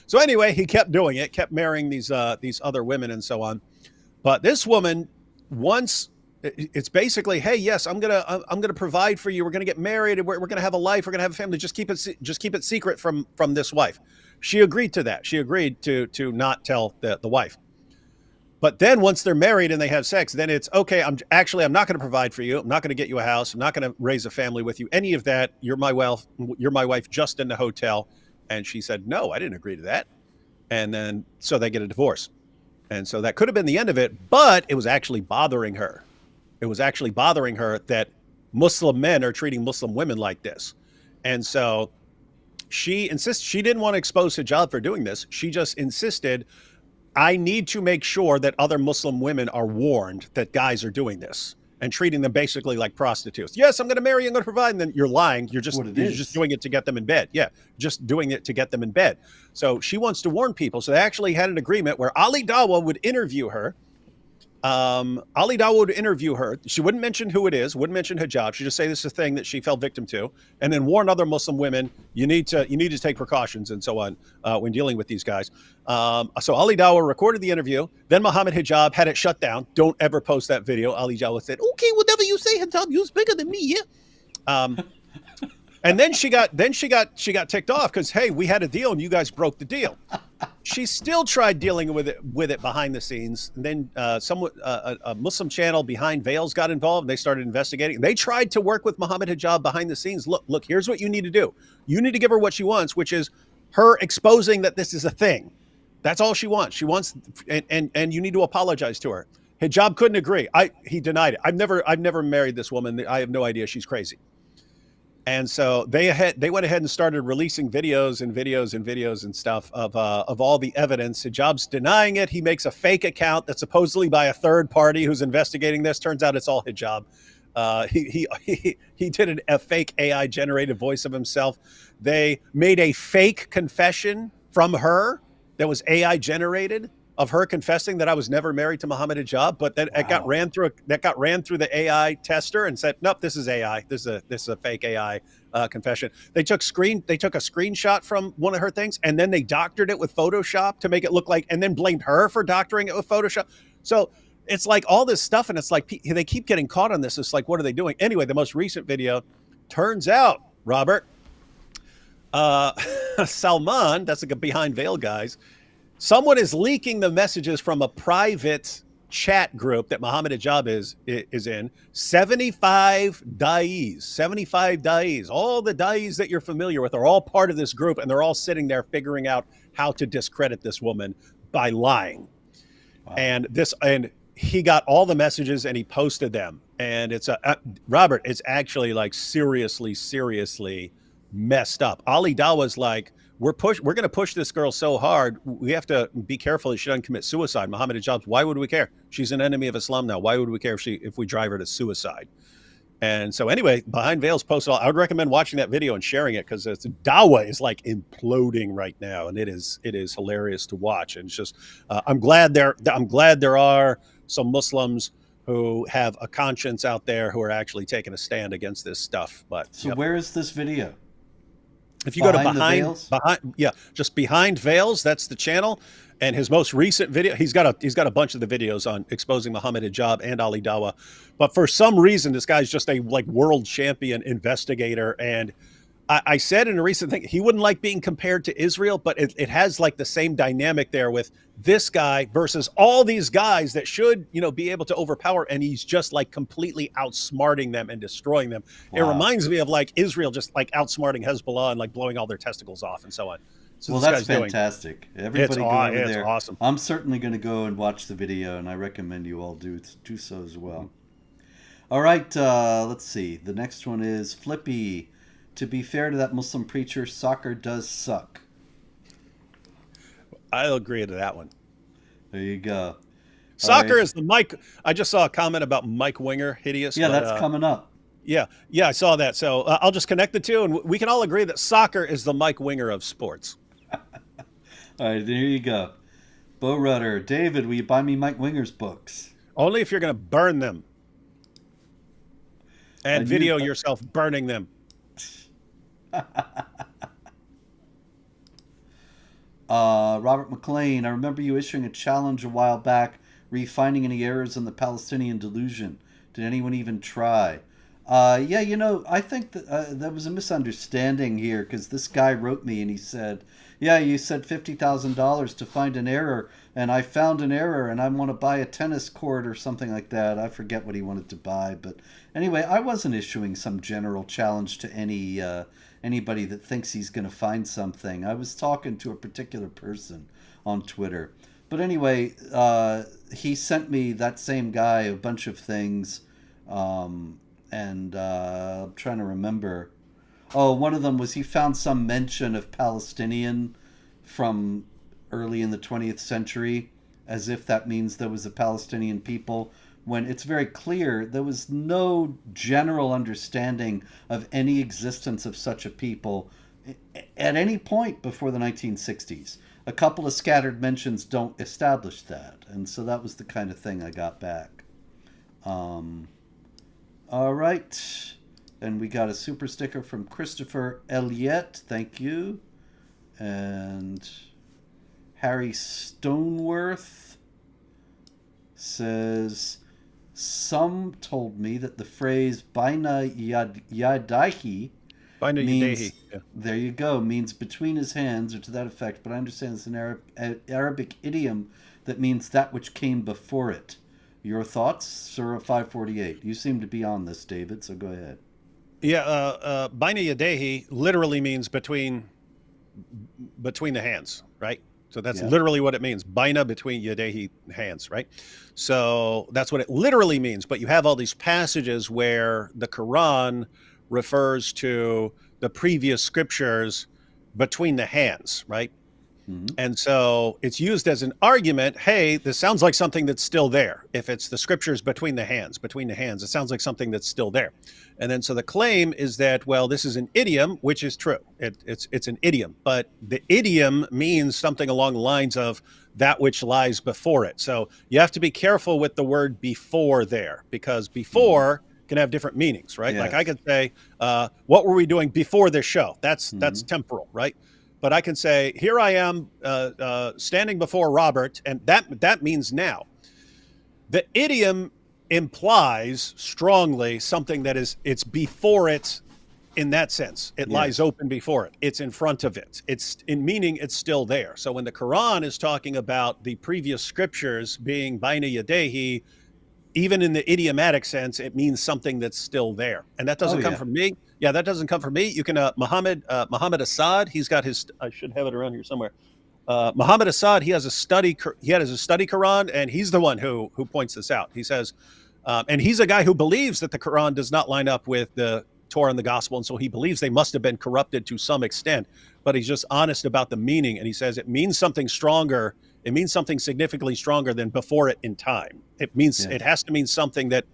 So anyway, he kept doing it, kept marrying these other women and so on. But this woman, once it's basically, hey, yes, I'm gonna provide for you. We're gonna get married, and we're gonna have a life. We're gonna have a family. Just keep it secret from this wife. She agreed to that. She agreed to not tell the wife. But then once they're married and they have sex, then it's okay. I'm not going to provide for you. I'm not going to get you a house. I'm not going to raise a family with you. Any of that. You're my wealth. You're my wife just in the hotel. And she said, no, I didn't agree to that. And then so they get a divorce. And so that could have been the end of it, but it was actually bothering her. It was actually bothering her that Muslim men are treating Muslim women like this. And so she insists she didn't want to expose hijab for doing this. She just insisted, I need to make sure that other Muslim women are warned that guys are doing this and treating them basically like prostitutes. Yes, I'm going to marry you, I'm going to provide. And then you're lying. You're That's just what it you're just is. doing it to get them in bed. Yeah, just doing it to get them in bed. So she wants to warn people. So they actually had an agreement where Ali Dawa would interview her. Ali Dawa would interview her. She wouldn't mention who it is, wouldn't mention hijab. She'd just say this is a thing that she fell victim to, and then warn other Muslim women, you need to take precautions and so on when dealing with these guys. So Ali Dawa recorded the interview. Then Muhammad Hijab had it shut down. Don't ever post that video. Ali Dawa said, "Okay, whatever you say, hijab, you's bigger than me, yeah." Um, and then she got ticked off because hey, we had a deal and you guys broke the deal. She still tried dealing with it behind the scenes. And then a Muslim channel behind veils got involved. And they started investigating. They tried to work with Muhammad Hijab behind the scenes. Look, here's what you need to do. You need to give her what she wants, which is her exposing that this is a thing. That's all she wants. She wants, and you need to apologize to her. Hijab couldn't agree. He denied it. I've never married this woman. I have no idea. She's crazy. And so they went ahead and started releasing videos and stuff of all the evidence. Hijab's denying it. He makes a fake account that's supposedly by a third party who's investigating this. Turns out it's all Hijab. He did a fake AI generated voice of himself. They made a fake confession from her that was AI generated of her confessing that I was never married to Muhammad Hijab, but that it got Wow. ran through the AI tester and said, nope, this is AI. This is a fake AI confession. They took a screenshot from one of her things and then they doctored it with Photoshop to make it look like, and then blamed her for doctoring it with Photoshop. So it's like all this stuff, and it's like they keep getting caught on this. It's like, what are they doing? Anyway, the most recent video turns out, Robert, Salman, that's like a behind veil guys. Someone is leaking the messages from a private chat group that Muhammad Hijab is in. 75 da'is, all the da'is that you're familiar with are all part of this group, and they're all sitting there figuring out how to discredit this woman by lying. Wow. And he got all the messages and he posted them. And it's Robert, it's actually like seriously messed up. Ali Dawa's like, we're going to push this girl so hard. We have to be careful that she doesn't commit suicide. Muhammad Hijab's, why would we care? She's an enemy of Islam now. Why would we care if we drive her to suicide? And so anyway, Behind Veils posted, I would recommend watching that video and sharing it, because Dawa is like imploding right now, and it is hilarious to watch. And it's just I'm glad there are some Muslims who have a conscience out there who are actually taking a stand against this stuff. But so where is this video? If you go to just Behind Veils, that's the channel. And his most recent video, he's got a bunch of the videos on exposing Muhammad Hijab and Ali Dawa. But for some reason, this guy's just a like world champion investigator. And I said in a recent thing, he wouldn't like being compared to Israel, but it has like the same dynamic there with this guy versus all these guys that should, be able to overpower. And he's just like completely outsmarting them and destroying them. Wow. It reminds me of like Israel just like outsmarting Hezbollah and like blowing all their testicles off and so on. So well, that's fantastic. Everybody go over there. It's awesome. I'm certainly going to go and watch the video, and I recommend you all do so as well. All right, let's see. The next one is Flippy. To be fair to that Muslim preacher, soccer does suck. I'll agree to that one. There you go. Soccer is the Mike. I just saw a comment about Mike Winger, hideous. Yeah, that's coming up. Yeah, I saw that. So I'll just connect the two, and we can all agree that soccer is the Mike Winger of sports. All right, there you go. Bo Rudder. David, will you buy me Mike Winger's books? Only if you're going to burn them. And video yourself burning them. Robert McLean, I remember you issuing a challenge a while back, finding any errors in the Palestinian delusion. Did anyone even try? I think that there was a misunderstanding here, because this guy wrote me and he said, yeah, you said $50,000 to find an error, and I found an error, and I want to buy a tennis court or something like that. I forget what he wanted to buy, but anyway, I wasn't issuing some general challenge to anybody that thinks he's going to find something. I was talking to a particular person on Twitter. But anyway, he sent me, that same guy, a bunch of things, and I'm trying to remember. Oh, one of them was he found some mention of Palestinian from early in the 20th century, as if that means there was a Palestinian people, when it's very clear there was no general understanding of any existence of such a people at any point before the 1960s. A couple of scattered mentions don't establish that, and so that was the kind of thing I got back. All right. And we got a super sticker from Christopher Elliott. Thank you. And Harry Stoneworth says, some told me that the phrase Baina Yadaihi means, there you go, means between his hands, or to that effect, but I understand it's an Arabic idiom that means that which came before it. Your thoughts, Surah 548? You seem to be on this, David, so go ahead. Yeah, Baina Yadehi literally means between the hands, right? So that's literally what it means. Baina, between Yadehi, hands, right? So that's what it literally means. But you have all these passages where the Quran refers to the previous scriptures between the hands, right? Mm-hmm. And so it's used as an argument. Hey, this sounds like something that's still there. If it's the scriptures between the hands, it sounds like something that's still there. And then so the claim is that, well, this is an idiom, which is true. It's an idiom, but the idiom means something along the lines of that which lies before it. So you have to be careful with the word before there, because before can have different meanings, right? Yes. Like I could say, what were we doing before this show? That's temporal, right? But I can say, here I am standing before Robert, and that means now. The idiom implies strongly something that it's before it in that sense. It lies open before it. It's in front of it. It's in meaning it's still there. So when the Quran is talking about the previous scriptures being Baina Yadehi, even in the idiomatic sense, it means something that's still there. And that doesn't come from me. Yeah, that doesn't come from me. You can, Muhammad Assad, he's got his, I should have it around here somewhere. Muhammad Assad, he has a study Quran, and he's the one who points this out. He says, and he's a guy who believes that the Quran does not line up with the Torah and the Gospel, and so he believes they must have been corrupted to some extent. But he's just honest about the meaning, and he says it means something stronger. It means something significantly stronger than before it in time. It means it has to mean something that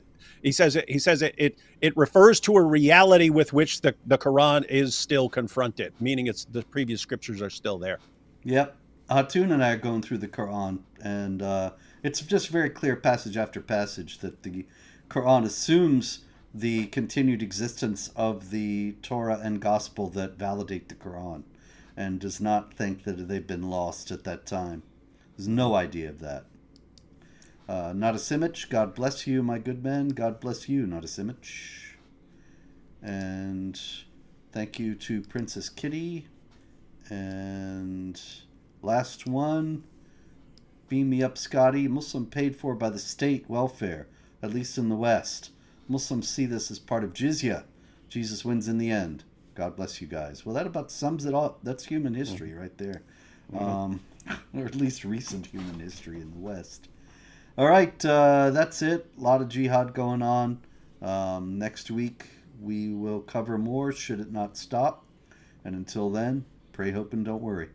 he says. It refers to a reality with which the Quran is still confronted, meaning it's the previous scriptures are still there. Yep. Hatun and I are going through the Quran, and it's just very clear, passage after passage, that the Quran assumes the continued existence of the Torah and Gospel that validate the Quran, and does not think that they've been lost at that time. There's no idea of that. Not a Simich, God bless you, my good man. God bless you, not a Simich. And thank you to Princess Kitty. And last one, beam me up, Scotty. Muslim paid for by the state welfare, at least in the West. Muslims see this as part of jizya. Jesus wins in the end. God bless you guys. Well, that about sums it up. That's human history right there. Or at least recent human history in the West. All right, that's it. A lot of jihad going on. Next week, we will cover more, should it not stop. And until then, pray, hope, and don't worry.